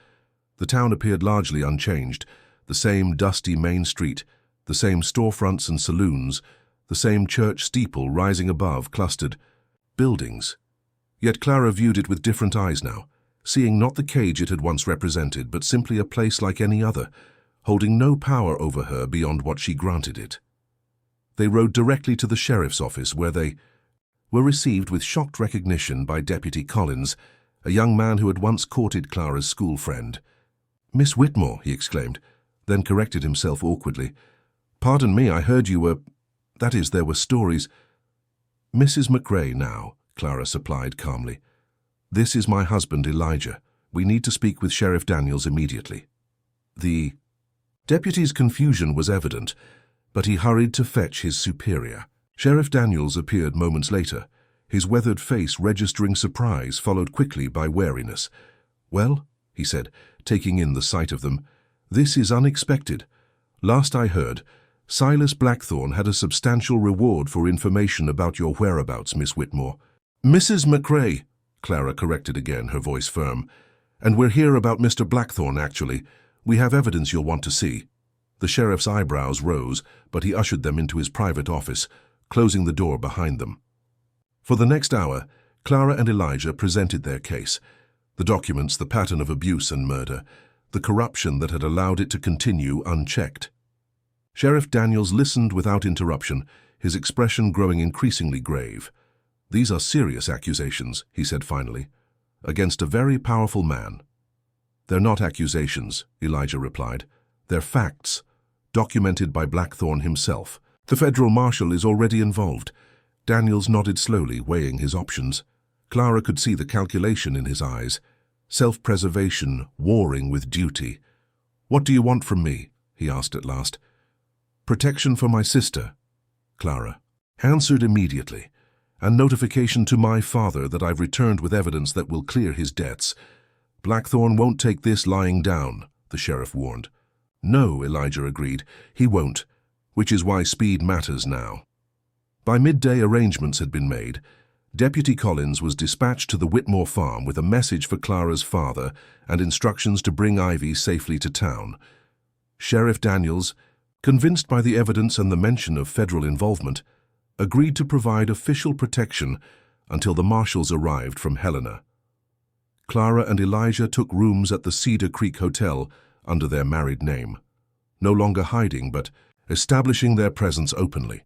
The town appeared largely unchanged, the same dusty main street, the same storefronts and saloons, the same church steeple rising above clustered buildings. Yet Clara viewed it with different eyes now, seeing not the cage it had once represented, but simply a place like any other, holding no power over her beyond what she granted it. They rode directly to the sheriff's office, where they were received with shocked recognition by Deputy Collins, a young man who had once courted Clara's school friend. "Miss Whitmore," he exclaimed, then corrected himself awkwardly. "Pardon me, I heard you were— that is, there were stories—" "Mrs. McRae now," Clara supplied calmly. "This is my husband, Elijah. We need to speak with Sheriff Daniels immediately." The Deputy's confusion was evident, but he hurried to fetch his superior. Sheriff Daniels appeared moments later, his weathered face registering surprise followed quickly by wariness. "Well," he said, taking in the sight of them, "this is unexpected. Last I heard, Silas Blackthorne had a substantial reward for information about your whereabouts, Miss Whitmore." "Mrs. McRae," Clara corrected again, her voice firm. "And we're here about Mr. Blackthorne, actually. We have evidence you'll want to see." The sheriff's eyebrows rose, but he ushered them into his private office, closing the door behind them. For the next hour, Clara and Elijah presented their case. The documents, the pattern of abuse and murder, the corruption that had allowed it to continue unchecked. Sheriff Daniels listened without interruption, his expression growing increasingly grave. "These are serious accusations," he said finally, "against a very powerful man." "They're not accusations," Elijah replied. "They're facts, documented by Blackthorne himself. The federal marshal is already involved." Daniels nodded slowly, weighing his options. Clara could see the calculation in his eyes. Self-preservation warring with duty. "What do you want from me?" he asked at last. "Protection for my sister," Clara answered immediately, "and notification to my father that I've returned with evidence that will clear his debts." "Blackthorne won't take this lying down," the sheriff warned. "No," Elijah agreed, "he won't, which is why speed matters now." By midday, arrangements had been made. Deputy Collins was dispatched to the Whitmore farm with a message for Clara's father and instructions to bring Ivy safely to town. Sheriff Daniels, convinced by the evidence and the mention of federal involvement, agreed to provide official protection until the marshals arrived from Helena. Clara and Elijah took rooms at the Cedar Creek Hotel under their married name, no longer hiding but establishing their presence openly.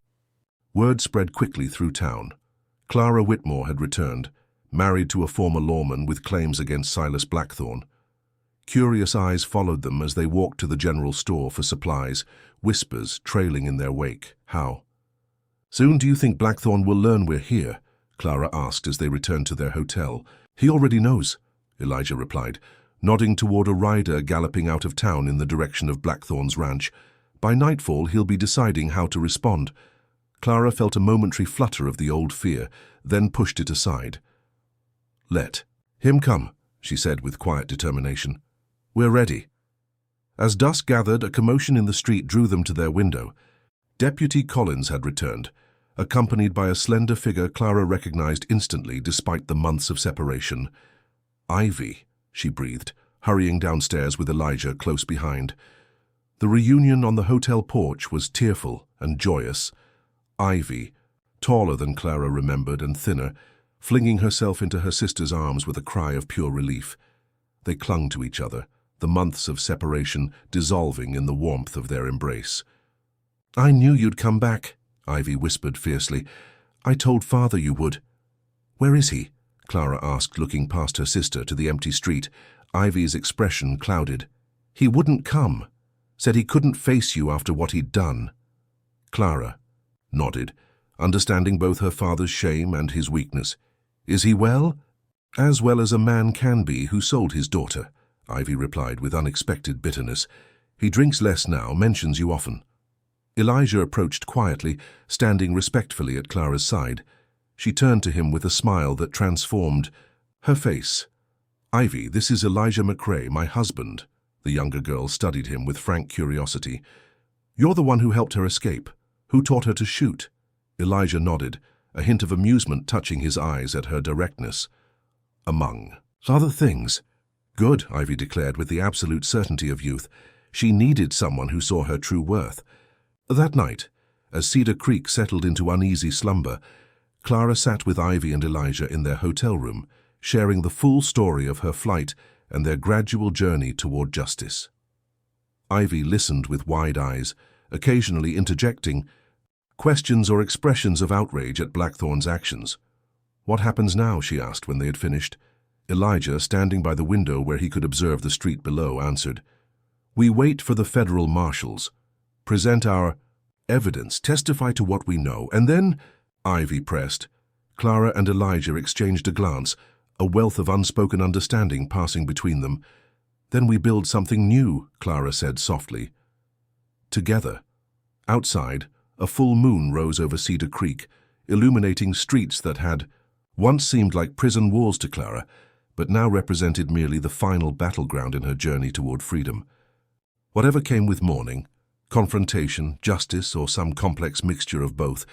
Word spread quickly through town. Clara Whitmore had returned, married to a former lawman with claims against Silas Blackthorne. Curious eyes followed them as they walked to the general store for supplies, whispers trailing in their wake. "How soon do you think Blackthorne will learn we're here?" Clara asked as they returned to their hotel. "He already knows," Elijah replied, nodding toward a rider galloping out of town in the direction of Blackthorne's ranch. "By nightfall, he'll be deciding how to respond." Clara felt a momentary flutter of the old fear, then pushed it aside. "Let him come," she said with quiet determination. "We're ready." As dusk gathered, a commotion in the street drew them to their window. Deputy Collins had returned, accompanied by a slender figure Clara recognized instantly despite the months of separation. "Ivy," she breathed, hurrying downstairs with Elijah close behind. The reunion on the hotel porch was tearful and joyous. Ivy, taller than Clara remembered and thinner, flinging herself into her sister's arms with a cry of pure relief. They clung to each other, the months of separation dissolving in the warmth of their embrace. "I knew you'd come back," Ivy whispered fiercely. "I told Father you would." "Where is he?" Clara asked, looking past her sister to the empty street. Ivy's expression clouded. "He wouldn't come. Said he couldn't face you after what he'd done." Clara nodded, understanding both her father's shame and his weakness. "Is he well?" "As well as a man can be who sold his daughter," Ivy replied with unexpected bitterness. "He drinks less now, mentions you often." Elijah approached quietly, standing respectfully at Clara's side. She turned to him with a smile that transformed her face. "Ivy, this is Elijah McRae, my husband." The younger girl studied him with frank curiosity. "You're the one who helped her escape. Who taught her to shoot?" Elijah nodded, a hint of amusement touching his eyes at her directness. "Among other things." "Good," Ivy declared with the absolute certainty of youth. She needed someone who saw her true worth. That night, as Cedar Creek settled into uneasy slumber, Clara sat with Ivy and Elijah in their hotel room, sharing the full story of her flight and their gradual journey toward justice. Ivy listened with wide eyes, occasionally interjecting questions or expressions of outrage at Blackthorne's actions. "What happens now?" she asked when they had finished. Elijah, standing by the window where he could observe the street below, answered, "We wait for the federal marshals, present our evidence, testify to what we know, and then—" Ivy pressed. Clara and Elijah exchanged a glance, a wealth of unspoken understanding passing between them. "Then we build something new," Clara said softly. together. Outside, a full moon rose over Cedar Creek, illuminating streets that had once seemed like prison walls to Clara, but now represented merely the final battleground in her journey toward freedom. Whatever came with morning, confrontation, justice, or some complex mixture of both,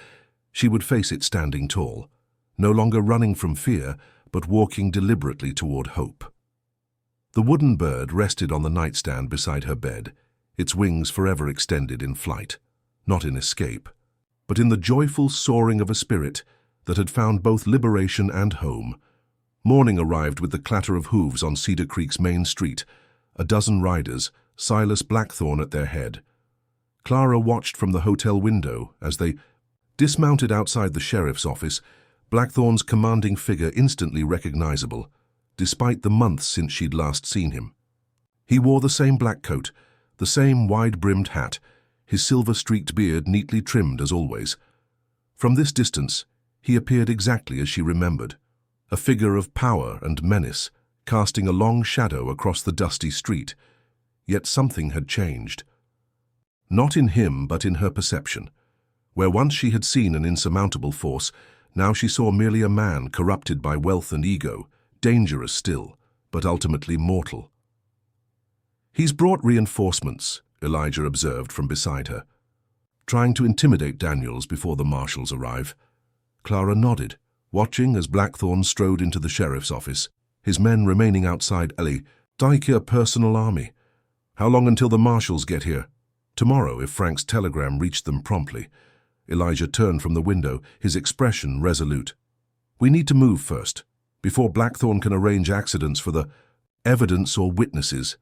she would face it standing tall, no longer running from fear, but walking deliberately toward hope. The wooden bird rested on the nightstand beside her bed, its wings forever extended in flight, not in escape, but in the joyful soaring of a spirit that had found both liberation and home. Morning arrived with the clatter of hooves on Cedar Creek's main street, a dozen riders, Silas Blackthorne at their head. Clara watched from the hotel window as they dismounted outside the sheriff's office, Blackthorne's commanding figure instantly recognizable, despite the months since she'd last seen him. He wore the same black coat, the same wide-brimmed hat, his silver-streaked beard neatly trimmed as always. From this distance, he appeared exactly as she remembered, a figure of power and menace, casting a long shadow across the dusty street. Yet something had changed. Not in him, but in her perception. Where once she had seen an insurmountable force, now she saw merely a man corrupted by wealth and ego, dangerous still, but ultimately mortal. "He's brought reinforcements," Elijah observed from beside her, "trying to intimidate Daniels before the marshals arrive." Clara nodded, watching as Blackthorne strode into the sheriff's office, his men remaining outside. "Ellie, like a personal army. How long until the marshals get here?" "Tomorrow, if Frank's telegram reached them promptly." Elijah turned from the window, his expression resolute. "We need to move first, before Blackthorne can arrange accidents for the evidence or witnesses."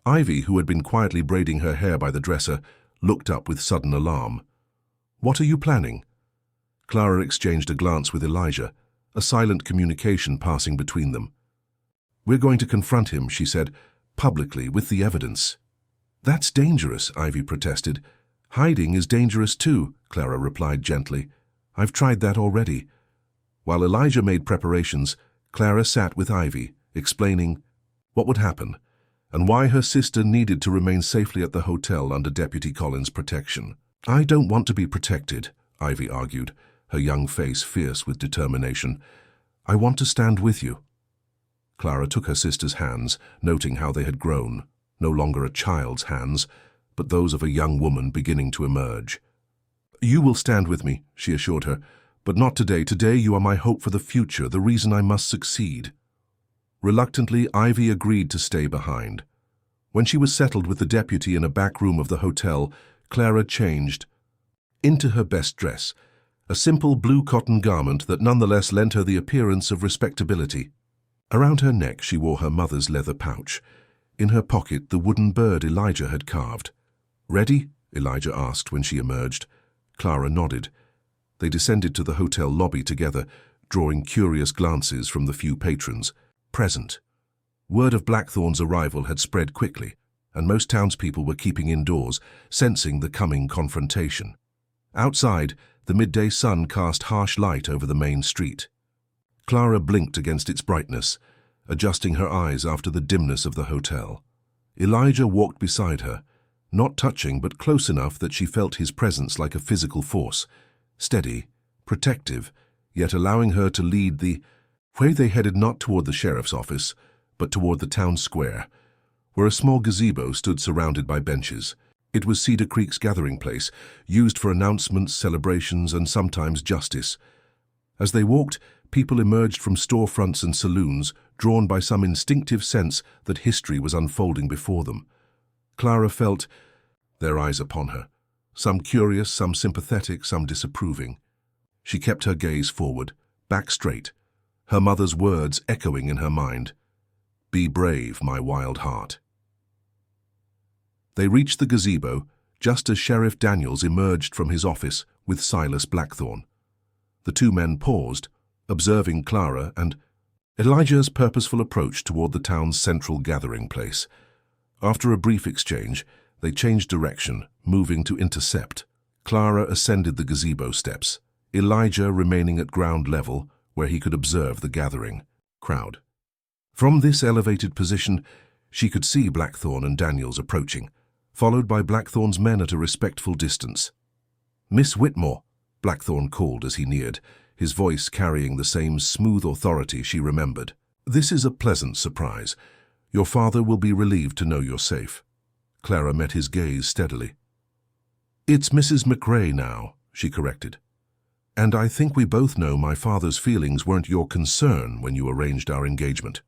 Ivy, who had been quietly braiding her hair by the dresser, looked up with sudden alarm. "What are you planning?" Clara exchanged a glance with Elijah, a silent communication passing between them. "We're going to confront him," she said, "publicly, with the evidence." "That's dangerous," Ivy protested. "Hiding is dangerous too," Clara replied gently. "I've tried that already." While Elijah made preparations, Clara sat with Ivy, explaining what would happen and why her sister needed to remain safely at the hotel under Deputy Collins' protection. "I don't want to be protected," Ivy argued, her young face fierce with determination. "I want to stand with you." Clara took her sister's hands, noting how they had grown, no longer a child's hands, but those of a young woman beginning to emerge. "You will stand with me," she assured her, "but not today. Today you are my hope for the future, the reason I must succeed." Reluctantly, Ivy agreed to stay behind. When she was settled with the deputy in a back room of the hotel, Clara changed into her best dress, a simple blue cotton garment that nonetheless lent her the appearance of respectability. Around her neck she wore her mother's leather pouch. In her pocket the wooden bird Elijah had carved. "Ready?" Elijah asked when she emerged. Clara nodded. They descended to the hotel lobby together, drawing curious glances from the few patrons present. Word of Blackthorne's arrival had spread quickly, and most townspeople were keeping indoors, sensing the coming confrontation. Outside, the midday sun cast harsh light over the main street. Clara blinked against its brightness, adjusting her eyes after the dimness of the hotel. Elijah walked beside her, not touching but close enough that she felt his presence like a physical force, steady, protective, yet allowing her to lead the way. They headed not toward the sheriff's office, but toward the town square, where a small gazebo stood surrounded by benches. It was Cedar Creek's gathering place, used for announcements, celebrations, and sometimes justice. As they walked, people emerged from storefronts and saloons, drawn by some instinctive sense that history was unfolding before them. Clara felt their eyes upon her, some curious, some sympathetic, some disapproving. She kept her gaze forward, back straight, her mother's words echoing in her mind. "Be brave, my wild heart." They reached the gazebo just as Sheriff Daniels emerged from his office with Silas Blackthorne. The two men paused, observing Clara and Elijah's purposeful approach toward the town's central gathering place. After a brief exchange, they changed direction, moving to intercept. Clara ascended the gazebo steps, Elijah remaining at ground level where he could observe the gathering crowd. From this elevated position, she could see Blackthorne and Daniels approaching, followed by Blackthorn's men at a respectful distance. "Miss Whitmore," Blackthorn called as he neared, his voice carrying the same smooth authority she remembered. "This is a pleasant surprise. Your father will be relieved to know you're safe." Clara met his gaze steadily. "It's Mrs. McRae now," she corrected. "And I think we both know my father's feelings weren't your concern when you arranged our engagement."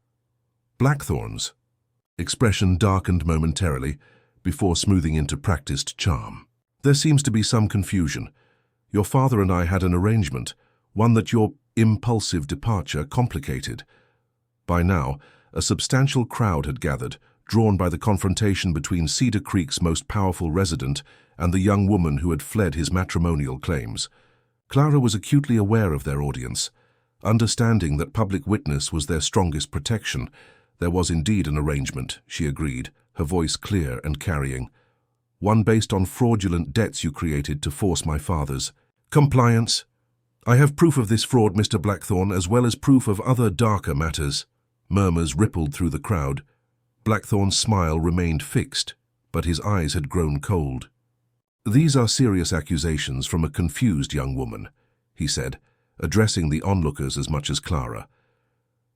Blackthorn's expression darkened momentarily before smoothing into practiced charm. "There seems to be some confusion. Your father and I had an arrangement, one that your impulsive departure complicated." By now, a substantial crowd had gathered, drawn by the confrontation between Cedar Creek's most powerful resident and the young woman who had fled his matrimonial claims. Clara was acutely aware of their audience. Understanding that public witness was their strongest protection, there was indeed an arrangement, she agreed, her voice clear and carrying. "One based on fraudulent debts you created to force my father's compliance. I have proof of this fraud, Mr. Blackthorn, as well as proof of other darker matters." Murmurs rippled through the crowd. Blackthorn's smile remained fixed, but his eyes had grown cold. "These are serious accusations from a confused young woman," he said, addressing the onlookers as much as Clara.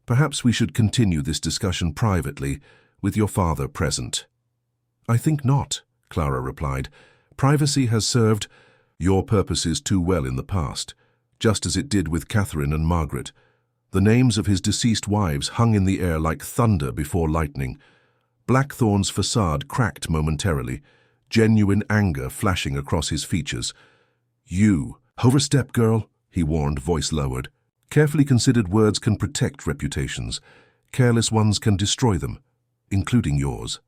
"Perhaps we should continue this discussion privately, with your father present." "I think not," Clara replied. "Privacy has served your purposes too well in the past, just as it did with Catherine and Margaret. The names of his deceased wives hung in the air like thunder before lightning." Blackthorn's facade cracked momentarily, genuine anger flashing across his features. "You overstep, girl," he warned, voice lowered. "Carefully considered words can protect reputations. Careless ones can destroy them, including yours."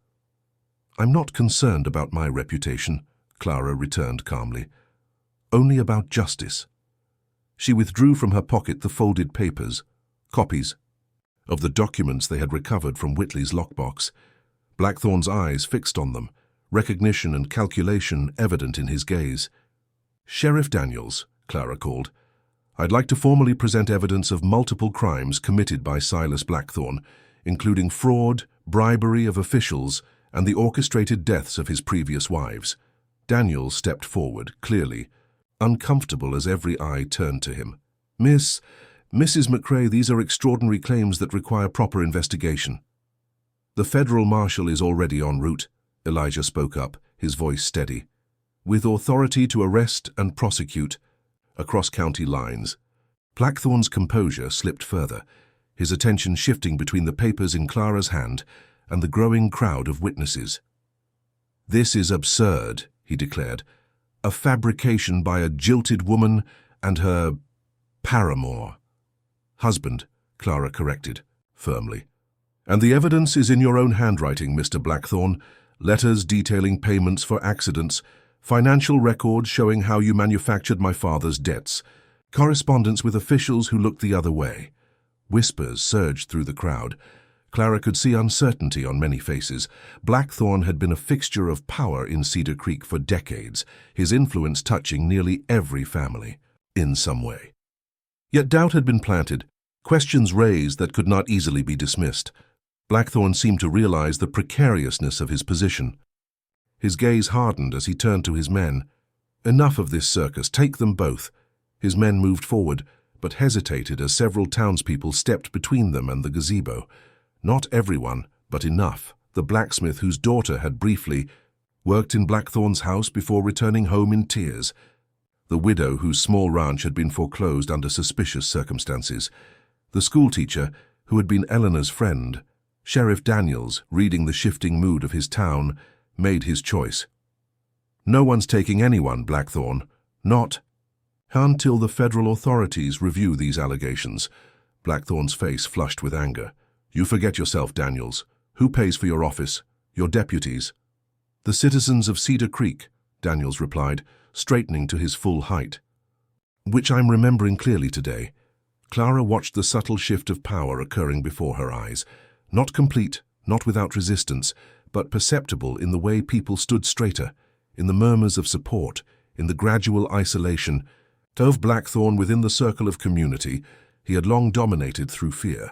"I'm not concerned about my reputation," Clara returned calmly. "Only about justice." She withdrew from her pocket the folded papers, copies of the documents they had recovered from Whitley's lockbox. Blackthorn's eyes fixed on them, recognition and calculation evident in his gaze. "Sheriff Daniels," Clara called, "I'd like to formally present evidence of multiple crimes committed by Silas Blackthorn, including fraud, bribery of officials, and the orchestrated deaths of his previous wives." Daniels stepped forward, clearly uncomfortable as every eye turned to him. Mrs. McRae, these are extraordinary claims that require proper investigation." "The federal marshal is already en route," Elijah spoke up, his voice steady, "with authority to arrest and prosecute across county lines." Blackthorn's composure slipped further, his attention shifting between the papers in Clara's hand and the growing crowd of witnesses. "This is absurd," he declared. "A fabrication by a jilted woman and her paramour." "Husband," Clara corrected, firmly. "And the evidence is in your own handwriting, Mr. Blackthorn. Letters detailing payments for accidents, financial records showing how you manufactured my father's debts, correspondence with officials who looked the other way." Whispers surged through the crowd. Clara could see uncertainty on many faces. Blackthorn had been a fixture of power in Cedar Creek for decades, his influence touching nearly every family, in some way. Yet doubt had been planted, questions raised that could not easily be dismissed. Blackthorn seemed to realize the precariousness of his position. His gaze hardened as he turned to his men. "Enough of this circus, take them both." His men moved forward, but hesitated as several townspeople stepped between them and the gazebo. Not everyone, but enough. The blacksmith whose daughter had briefly worked in Blackthorn's house before returning home in tears. The widow whose small ranch had been foreclosed under suspicious circumstances. The schoolteacher who had been Eleanor's friend. Sheriff Daniels, reading the shifting mood of his town, made his choice. "No one's taking anyone, Blackthorn. Not until the federal authorities review these allegations." Blackthorn's face flushed with anger. "You forget yourself, Daniels. Who pays for your office? Your deputies?" "The citizens of Cedar Creek," Daniels replied, straightening to his full height. "Which I'm remembering clearly today." Clara watched the subtle shift of power occurring before her eyes. Not complete, not without resistance, but perceptible in the way people stood straighter, in the murmurs of support, in the gradual isolation. Of Blackthorn within the circle of community, he had long dominated through fear.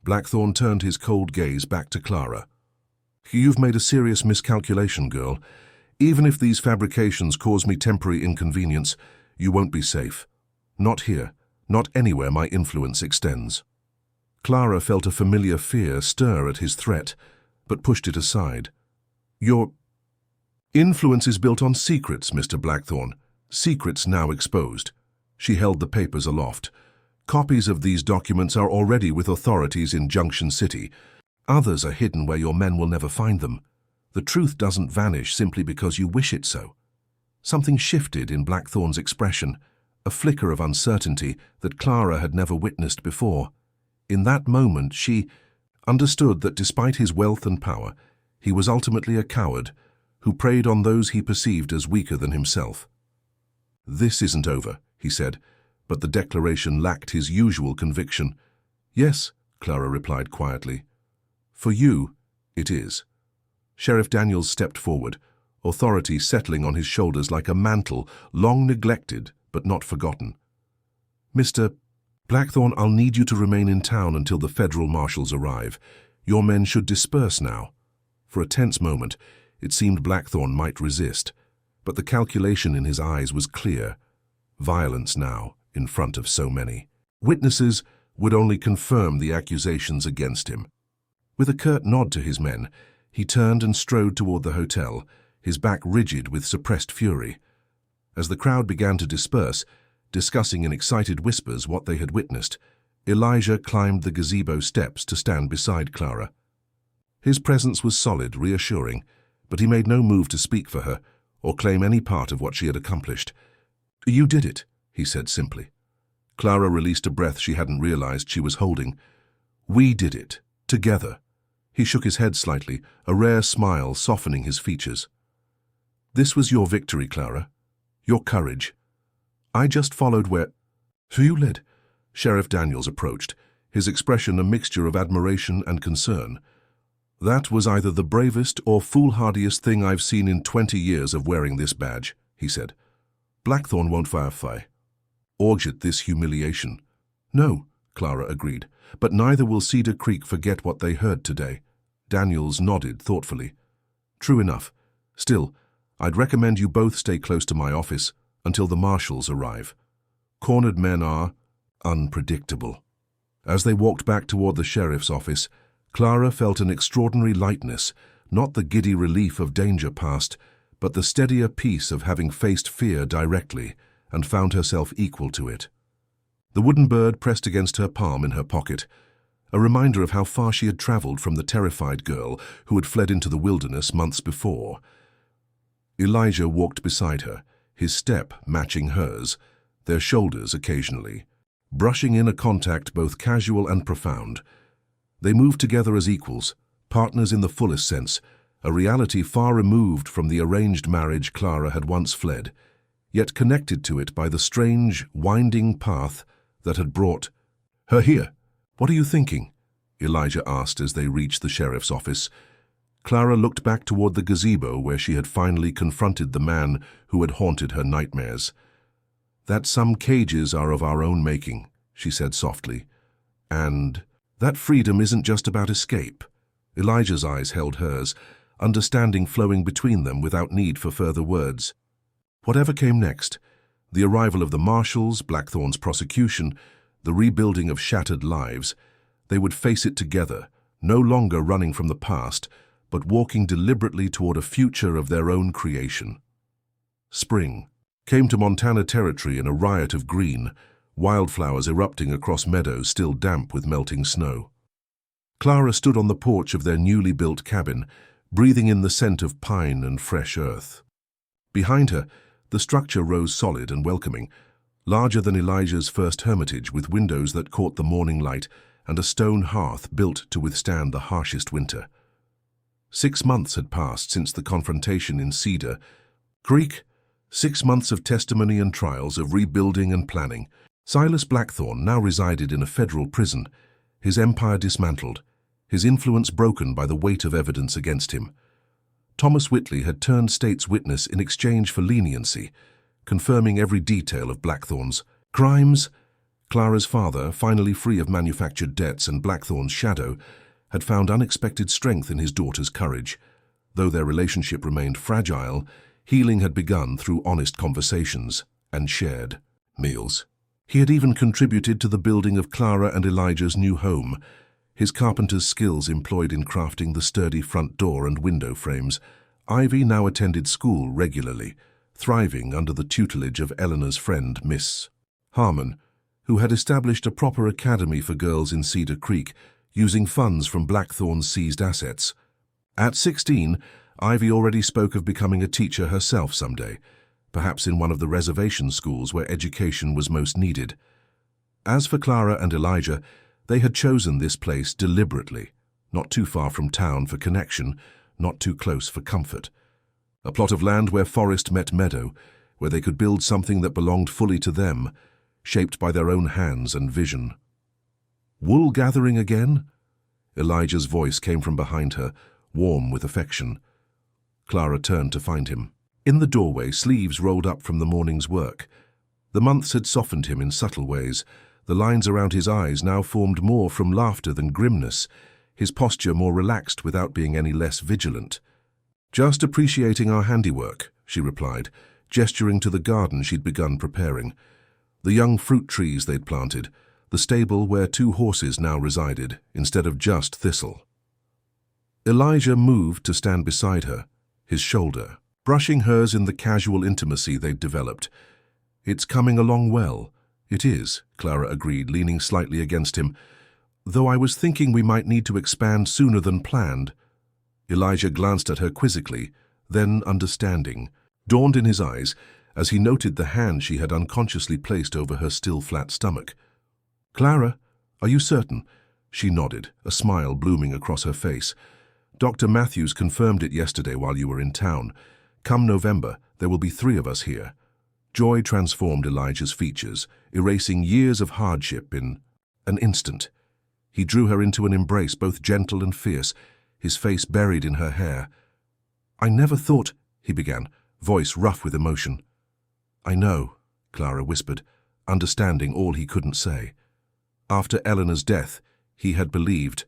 Blackthorn turned his cold gaze back to Clara. "You've made a serious miscalculation, girl. Even if these fabrications cause me temporary inconvenience, you won't be safe. Not here, not anywhere my influence extends." Clara felt a familiar fear stir at his threat, but pushed it aside. "Your influence is built on secrets, Mr. Blackthorne. Secrets now exposed." She held the papers aloft. "Copies of these documents are already with authorities in Junction City. Others are hidden where your men will never find them. The truth doesn't vanish simply because you wish it so." Something shifted in Blackthorne's expression, a flicker of uncertainty that Clara had never witnessed before. In that moment, she understood that despite his wealth and power, he was ultimately a coward who preyed on those he perceived as weaker than himself. "This isn't over," he said, but the declaration lacked his usual conviction. "Yes," Clara replied quietly. "For you, it is." Sheriff Daniels stepped forward, authority settling on his shoulders like a mantle, long neglected but not forgotten. "Mr. Blackthorne, I'll need you to remain in town until the federal marshals arrive. Your men should disperse now." For a tense moment, it seemed Blackthorne might resist, but the calculation in his eyes was clear. Violence now, in front of so many. Witnesses would only confirm the accusations against him. With a curt nod to his men, he turned and strode toward the hotel, his back rigid with suppressed fury. As the crowd began to disperse, discussing in excited whispers what they had witnessed, Elijah climbed the gazebo steps to stand beside Clara. His presence was solid, reassuring, but he made no move to speak for her or claim any part of what she had accomplished. "You did it," he said simply. Clara released a breath she hadn't realized she was holding. "We did it, together." He shook his head slightly, a rare smile softening his features. "This was your victory, Clara. Your courage. I just followed where—" "Who you led?" Sheriff Daniels approached, his expression a mixture of admiration and concern. "That was either the bravest or foolhardiest thing I've seen in 20 years of wearing this badge," he said. "Blackthorne won't verify. Orget this humiliation." "No," Clara agreed, "but neither will Cedar Creek forget what they heard today." Daniels nodded thoughtfully. "True enough. Still, I'd recommend you both stay close to my office until the marshals arrive. Cornered men are unpredictable." As they walked back toward the sheriff's office, Clara felt an extraordinary lightness, not the giddy relief of danger past, but the steadier peace of having faced fear directly and found herself equal to it. The wooden bird pressed against her palm in her pocket, a reminder of how far she had traveled from the terrified girl who had fled into the wilderness months before. Elijah walked beside her, his step matching hers, their shoulders occasionally, brushing in a contact both casual and profound. They moved together as equals, partners in the fullest sense, a reality far removed from the arranged marriage Clara had once fled, yet connected to it by the strange, winding path that had brought her here. "What are you thinking?" Elijah asked as they reached the sheriff's office. Clara looked back toward the gazebo where she had finally confronted the man who had haunted her nightmares. "That some cages are of our own making," she said softly. "And that freedom isn't just about escape." Elijah's eyes held hers, understanding flowing between them without need for further words. Whatever came next, the arrival of the marshals, Blackthorne's prosecution, the rebuilding of shattered lives, they would face it together, no longer running from the past, but walking deliberately toward a future of their own creation. Spring came to Montana Territory in a riot of green, wildflowers erupting across meadows still damp with melting snow. Clara stood on the porch of their newly built cabin, breathing in the scent of pine and fresh earth. Behind her, the structure rose solid and welcoming, larger than Elijah's first hermitage, with windows that caught the morning light and a stone hearth built to withstand the harshest winter. 6 months had passed since the confrontation in Cedar Creek, 6 months of testimony and trials, of rebuilding and planning. Silas Blackthorne now resided in a federal prison, his empire dismantled, his influence broken by the weight of evidence against him. Thomas Whitley had turned state's witness in exchange for leniency, confirming every detail of Blackthorne's crimes. Clara's father, finally free of manufactured debts and Blackthorne's shadow, had found unexpected strength in his daughter's courage. Though their relationship remained fragile, Healing had begun through honest conversations and shared meals. He had even contributed to the building of Clara and Elijah's new home, his carpenter's skills employed in crafting the sturdy front door and window frames. Ivy now attended school regularly, thriving under the tutelage of Eleanor's friend, Miss Harmon, who had established a proper academy for girls in Cedar Creek, using funds from Blackthorn's seized assets. At 16, Ivy already spoke of becoming a teacher herself someday, perhaps in one of the reservation schools where education was most needed. As for Clara and Elijah, they had chosen this place deliberately, not too far from town for connection, not too close for comfort. A plot of land where forest met meadow, where they could build something that belonged fully to them, shaped by their own hands and vision. Wool gathering again? Elijah's voice came from behind her, warm with affection. Clara turned to find him. In the doorway, sleeves rolled up from the morning's work. The months had softened him in subtle ways. The lines around his eyes now formed more from laughter than grimness, his posture more relaxed without being any less vigilant. "Just appreciating our handiwork," she replied, gesturing to the garden she'd begun preparing. The young fruit trees they'd planted, the stable where 2 horses now resided, instead of just thistle. Elijah moved to stand beside her, his shoulder, brushing hers in the casual intimacy they'd developed. "It's coming along well." "It is," Clara agreed, leaning slightly against him, "though I was thinking we might need to expand sooner than planned." Elijah glanced at her quizzically, then understanding dawned in his eyes as he noted the hand she had unconsciously placed over her still flat stomach. "Clara, are you certain?" She nodded, a smile blooming across her face. "Dr. Matthews confirmed it yesterday while you were in town. Come November, there will be 3 of us here." Joy transformed Elijah's features, erasing years of hardship in an instant. He drew her into an embrace both gentle and fierce, his face buried in her hair. "I never thought," he began, voice rough with emotion. "I know," Clara whispered, understanding all he couldn't say. After Eleanor's death, he had believed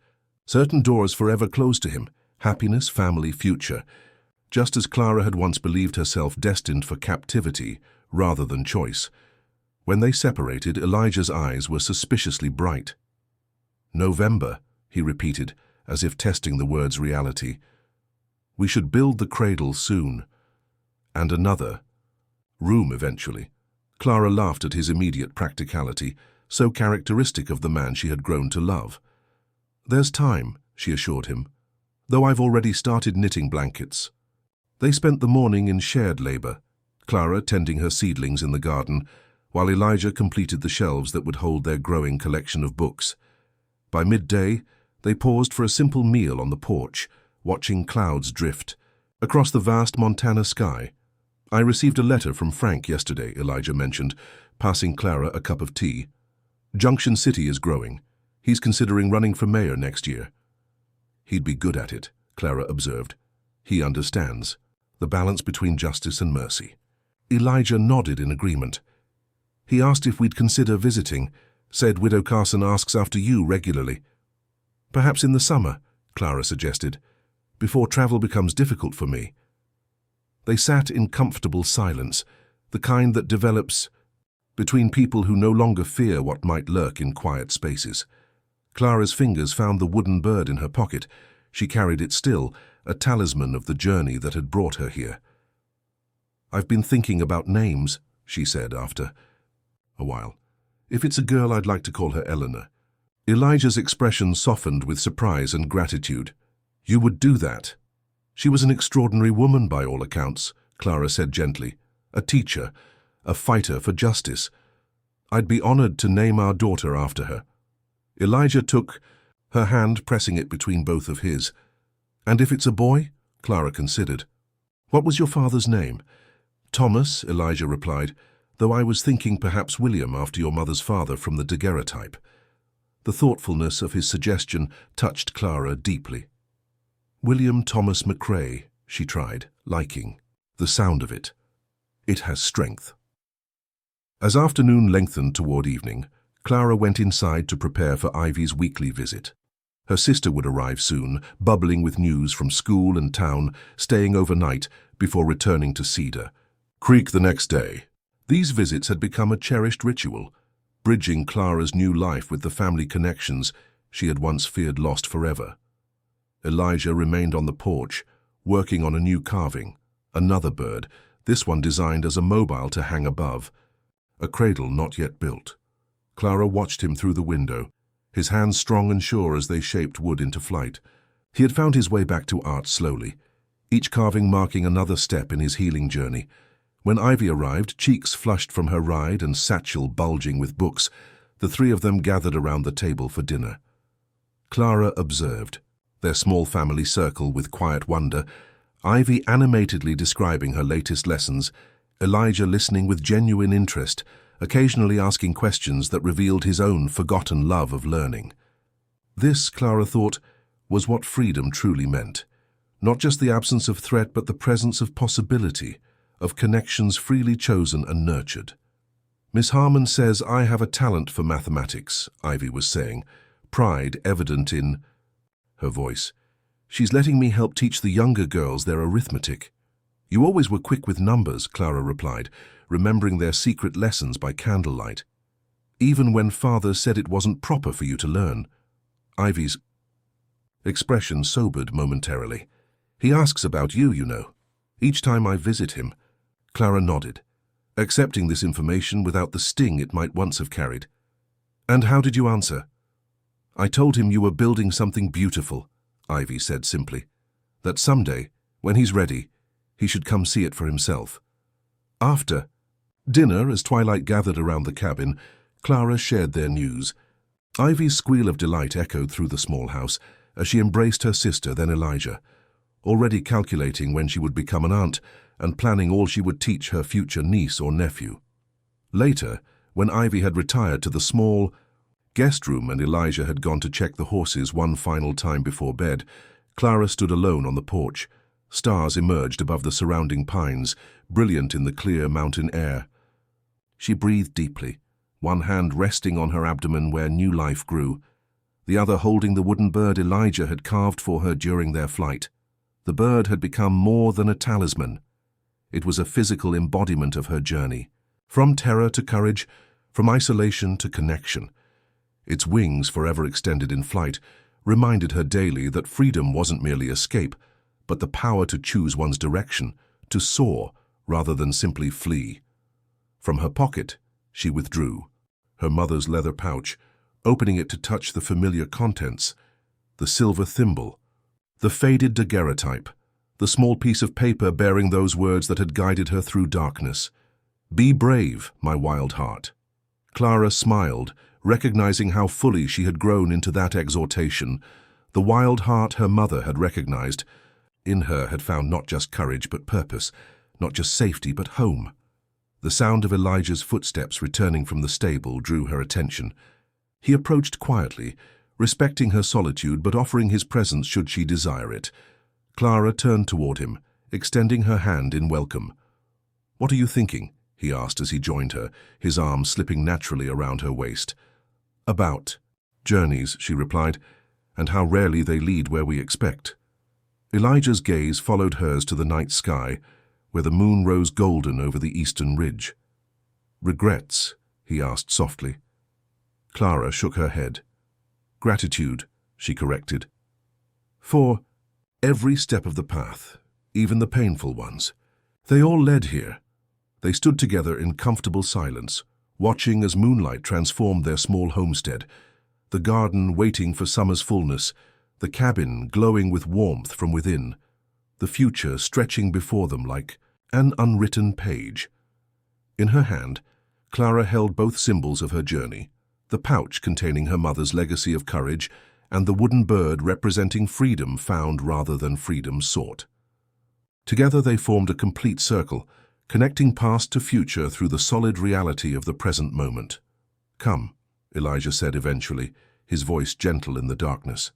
certain doors forever closed to him, happiness, family, future, just as Clara had once believed herself destined for captivity rather than choice. When they separated, Elijah's eyes were suspiciously bright. "November," he repeated, as if testing the word's reality. "We should build the cradle soon. And another room eventually." Clara laughed at his immediate practicality, so characteristic of the man she had grown to love. "There's time," she assured him, "though I've already started knitting blankets." They spent the morning in shared labor, Clara tending her seedlings in the garden, while Elijah completed the shelves that would hold their growing collection of books. By midday, they paused for a simple meal on the porch, watching clouds drift across the vast Montana sky. "I received a letter from Frank yesterday," Elijah mentioned, passing Clara a cup of tea. "Junction City is growing. He's considering running for mayor next year." "He'd be good at it," Clara observed. "He understands the balance between justice and mercy." Elijah nodded in agreement. "He asked if we'd consider visiting, said Widow Carson asks after you regularly." "Perhaps in the summer," Clara suggested, "before travel becomes difficult for me." They sat in comfortable silence, the kind that develops between people who no longer fear what might lurk in quiet spaces. Clara's fingers found the wooden bird in her pocket. She carried it still, a talisman of the journey that had brought her here. "I've been thinking about names," she said after a while. "If it's a girl, I'd like to call her Eleanor." Elijah's expression softened with surprise and gratitude. "You would do that?" "She was an extraordinary woman by all accounts," Clara said gently. "A teacher, a fighter for justice. I'd be honored to name our daughter after her." Elijah took her hand, pressing it between both of his. "And if it's a boy?" Clara considered. "What was your father's name?" "Thomas," Elijah replied, "though I was thinking perhaps William after your mother's father from the daguerreotype." The thoughtfulness of his suggestion touched Clara deeply. "William Thomas McCrae," she tried, liking the sound of it. "It has strength." As afternoon lengthened toward evening, Clara went inside to prepare for Ivy's weekly visit. Her sister would arrive soon, bubbling with news from school and town, staying overnight, before returning to Cedar Creek the next day. These visits had become a cherished ritual, bridging Clara's new life with the family connections she had once feared lost forever. Elijah remained on the porch, working on a new carving, another bird, this one designed as a mobile to hang above, a cradle not yet built. Clara watched him through the window, his hands strong and sure as they shaped wood into flight. He had found his way back to art slowly, each carving marking another step in his healing journey. When Ivy arrived, cheeks flushed from her ride and satchel bulging with books, the three of them gathered around the table for dinner. Clara observed, their small family circle with quiet wonder, Ivy animatedly describing her latest lessons, Elijah listening with genuine interest, occasionally asking questions that revealed his own forgotten love of learning. This, Clara thought, was what freedom truly meant. Not just the absence of threat, but the presence of possibility, of connections freely chosen and nurtured. Miss Harmon says I have a talent for mathematics, Ivy was saying, pride evident in her voice. She's letting me help teach the younger girls their arithmetic. You always were quick with numbers, Clara replied, remembering their secret lessons by candlelight. Even when Father said it wasn't proper for you to learn. Ivy's expression sobered momentarily. He asks about you, you know. Each time I visit him. Clara nodded, accepting this information without the sting it might once have carried. And how did you answer? I told him you were building something beautiful, Ivy said simply. That someday, when he's ready, he should come see it for himself. After dinner, as twilight gathered around the cabin, Clara shared their news. Ivy's squeal of delight echoed through the small house as she embraced her sister, then Elijah, already calculating when she would become an aunt and planning all she would teach her future niece or nephew. Later, when Ivy had retired to the small guest room and Elijah had gone to check the horses one final time before bed, Clara stood alone on the porch. Stars emerged above the surrounding pines, brilliant in the clear mountain air. She breathed deeply, one hand resting on her abdomen where new life grew, the other holding the wooden bird Elijah had carved for her during their flight. The bird had become more than a talisman. It was a physical embodiment of her journey, from terror to courage, from isolation to connection. Its wings, forever extended in flight, reminded her daily that freedom wasn't merely escape, but the power to choose one's direction, to soar rather than simply flee. From her pocket, she withdrew, her mother's leather pouch, opening it to touch the familiar contents, the silver thimble, the faded daguerreotype, the small piece of paper bearing those words that had guided her through darkness. Be brave, my wild heart. Clara smiled, recognizing how fully she had grown into that exhortation. The wild heart her mother had recognized in her had found not just courage but purpose, not just safety but home. The sound of Elijah's footsteps returning from the stable drew her attention. He approached quietly, respecting her solitude but offering his presence should she desire it. Clara turned toward him, extending her hand in welcome. What are you thinking? He asked as he joined her, his arm slipping naturally around her waist. About journeys, she replied, and how rarely they lead where we expect. Elijah's gaze followed hers to the night sky, where the moon rose golden over the eastern ridge. Regrets? He asked softly. Clara shook her head. Gratitude, she corrected. For every step of the path, even the painful ones, they all led here. They stood together in comfortable silence, watching as moonlight transformed their small homestead, the garden waiting for summer's fullness, the cabin glowing with warmth from within, the future stretching before them like an unwritten page. In her hand, Clara held both symbols of her journey, the pouch containing her mother's legacy of courage and the wooden bird representing freedom found rather than freedom sought. Together they formed a complete circle, connecting past to future through the solid reality of the present moment. Come, Elijah said eventually, his voice gentle in the darkness.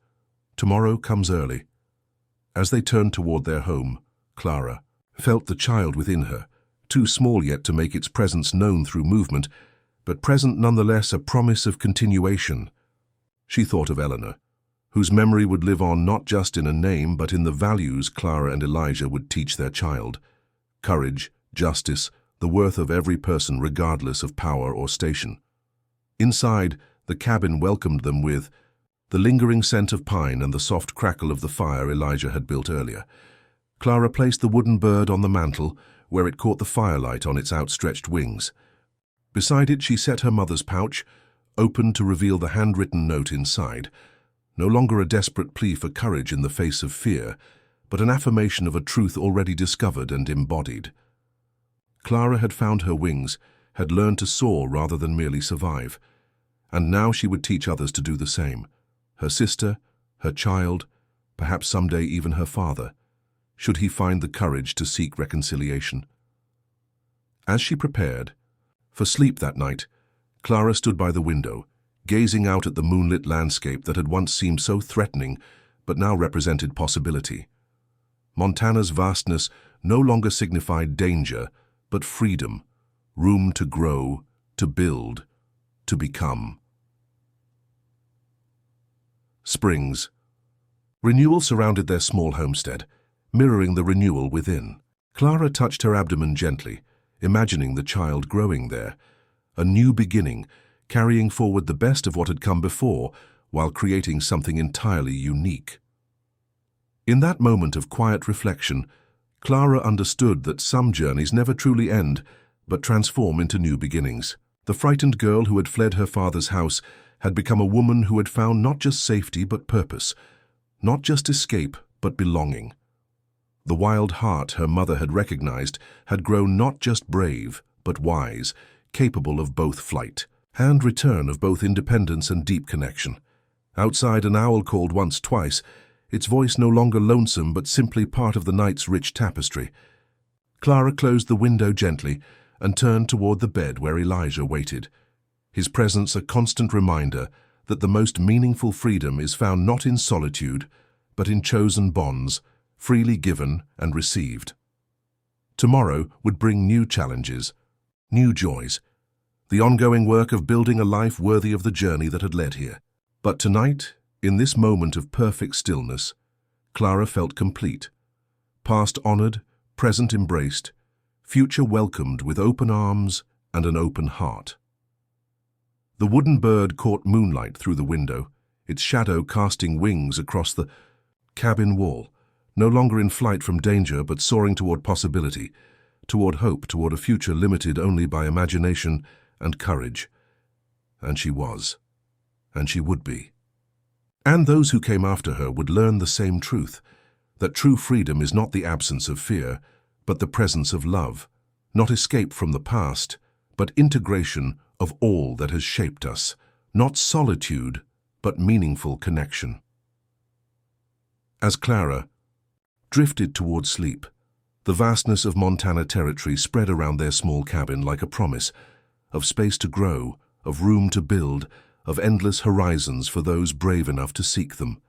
Tomorrow comes early. As they turned toward their home, Clara felt the child within her, too small yet to make its presence known through movement, but present nonetheless, a promise of continuation. She thought of Eleanor, whose memory would live on not just in a name but in the values Clara and Elijah would teach their child: courage, justice, the worth of every person regardless of power or station. Inside, the cabin welcomed them with the lingering scent of pine and the soft crackle of the fire Elijah had built earlier. Clara placed the wooden bird on the mantel, where it caught the firelight on its outstretched wings. Beside it, she set her mother's pouch, opened to reveal the handwritten note inside. No longer a desperate plea for courage in the face of fear, but an affirmation of a truth already discovered and embodied. Clara had found her wings, had learned to soar rather than merely survive, and now she would teach others to do the same. Her sister, her child, perhaps someday even her father, should he find the courage to seek reconciliation. As she prepared for sleep that night, Clara stood by the window, gazing out at the moonlit landscape that had once seemed so threatening but now represented possibility. Montana's vastness no longer signified danger, but freedom, room to grow, to build, to become. Springs. Renewal surrounded their small homestead, mirroring the renewal within. Clara touched her abdomen gently, imagining the child growing there, a new beginning, carrying forward the best of what had come before, while creating something entirely unique. In that moment of quiet reflection, Clara understood that some journeys never truly end, but transform into new beginnings. The frightened girl who had fled her father's house had become a woman who had found not just safety but purpose, not just escape but belonging. The wild heart her mother had recognized had grown not just brave but wise, capable of both flight and return, of both independence and deep connection. Outside, an owl called once, twice, its voice no longer lonesome but simply part of the night's rich tapestry. Clara closed the window gently and turned toward the bed where Elijah waited, his presence a constant reminder that the most meaningful freedom is found not in solitude, but in chosen bonds, freely given and received. Tomorrow would bring new challenges, new joys, the ongoing work of building a life worthy of the journey that had led here. But tonight, in this moment of perfect stillness, Clara felt complete, past honored, present embraced, future welcomed with open arms and an open heart. The wooden bird caught moonlight through the window, its shadow casting wings across the cabin wall, no longer in flight from danger but soaring toward possibility, toward hope, toward a future limited only by imagination and courage. And she was, and she would be. And those who came after her would learn the same truth, that true freedom is not the absence of fear, but the presence of love, not escape from the past, but integration of all that has shaped us, not solitude, but meaningful connection. As Clara drifted toward sleep, the vastness of Montana territory spread around their small cabin like a promise of space to grow, of room to build, of endless horizons for those brave enough to seek them.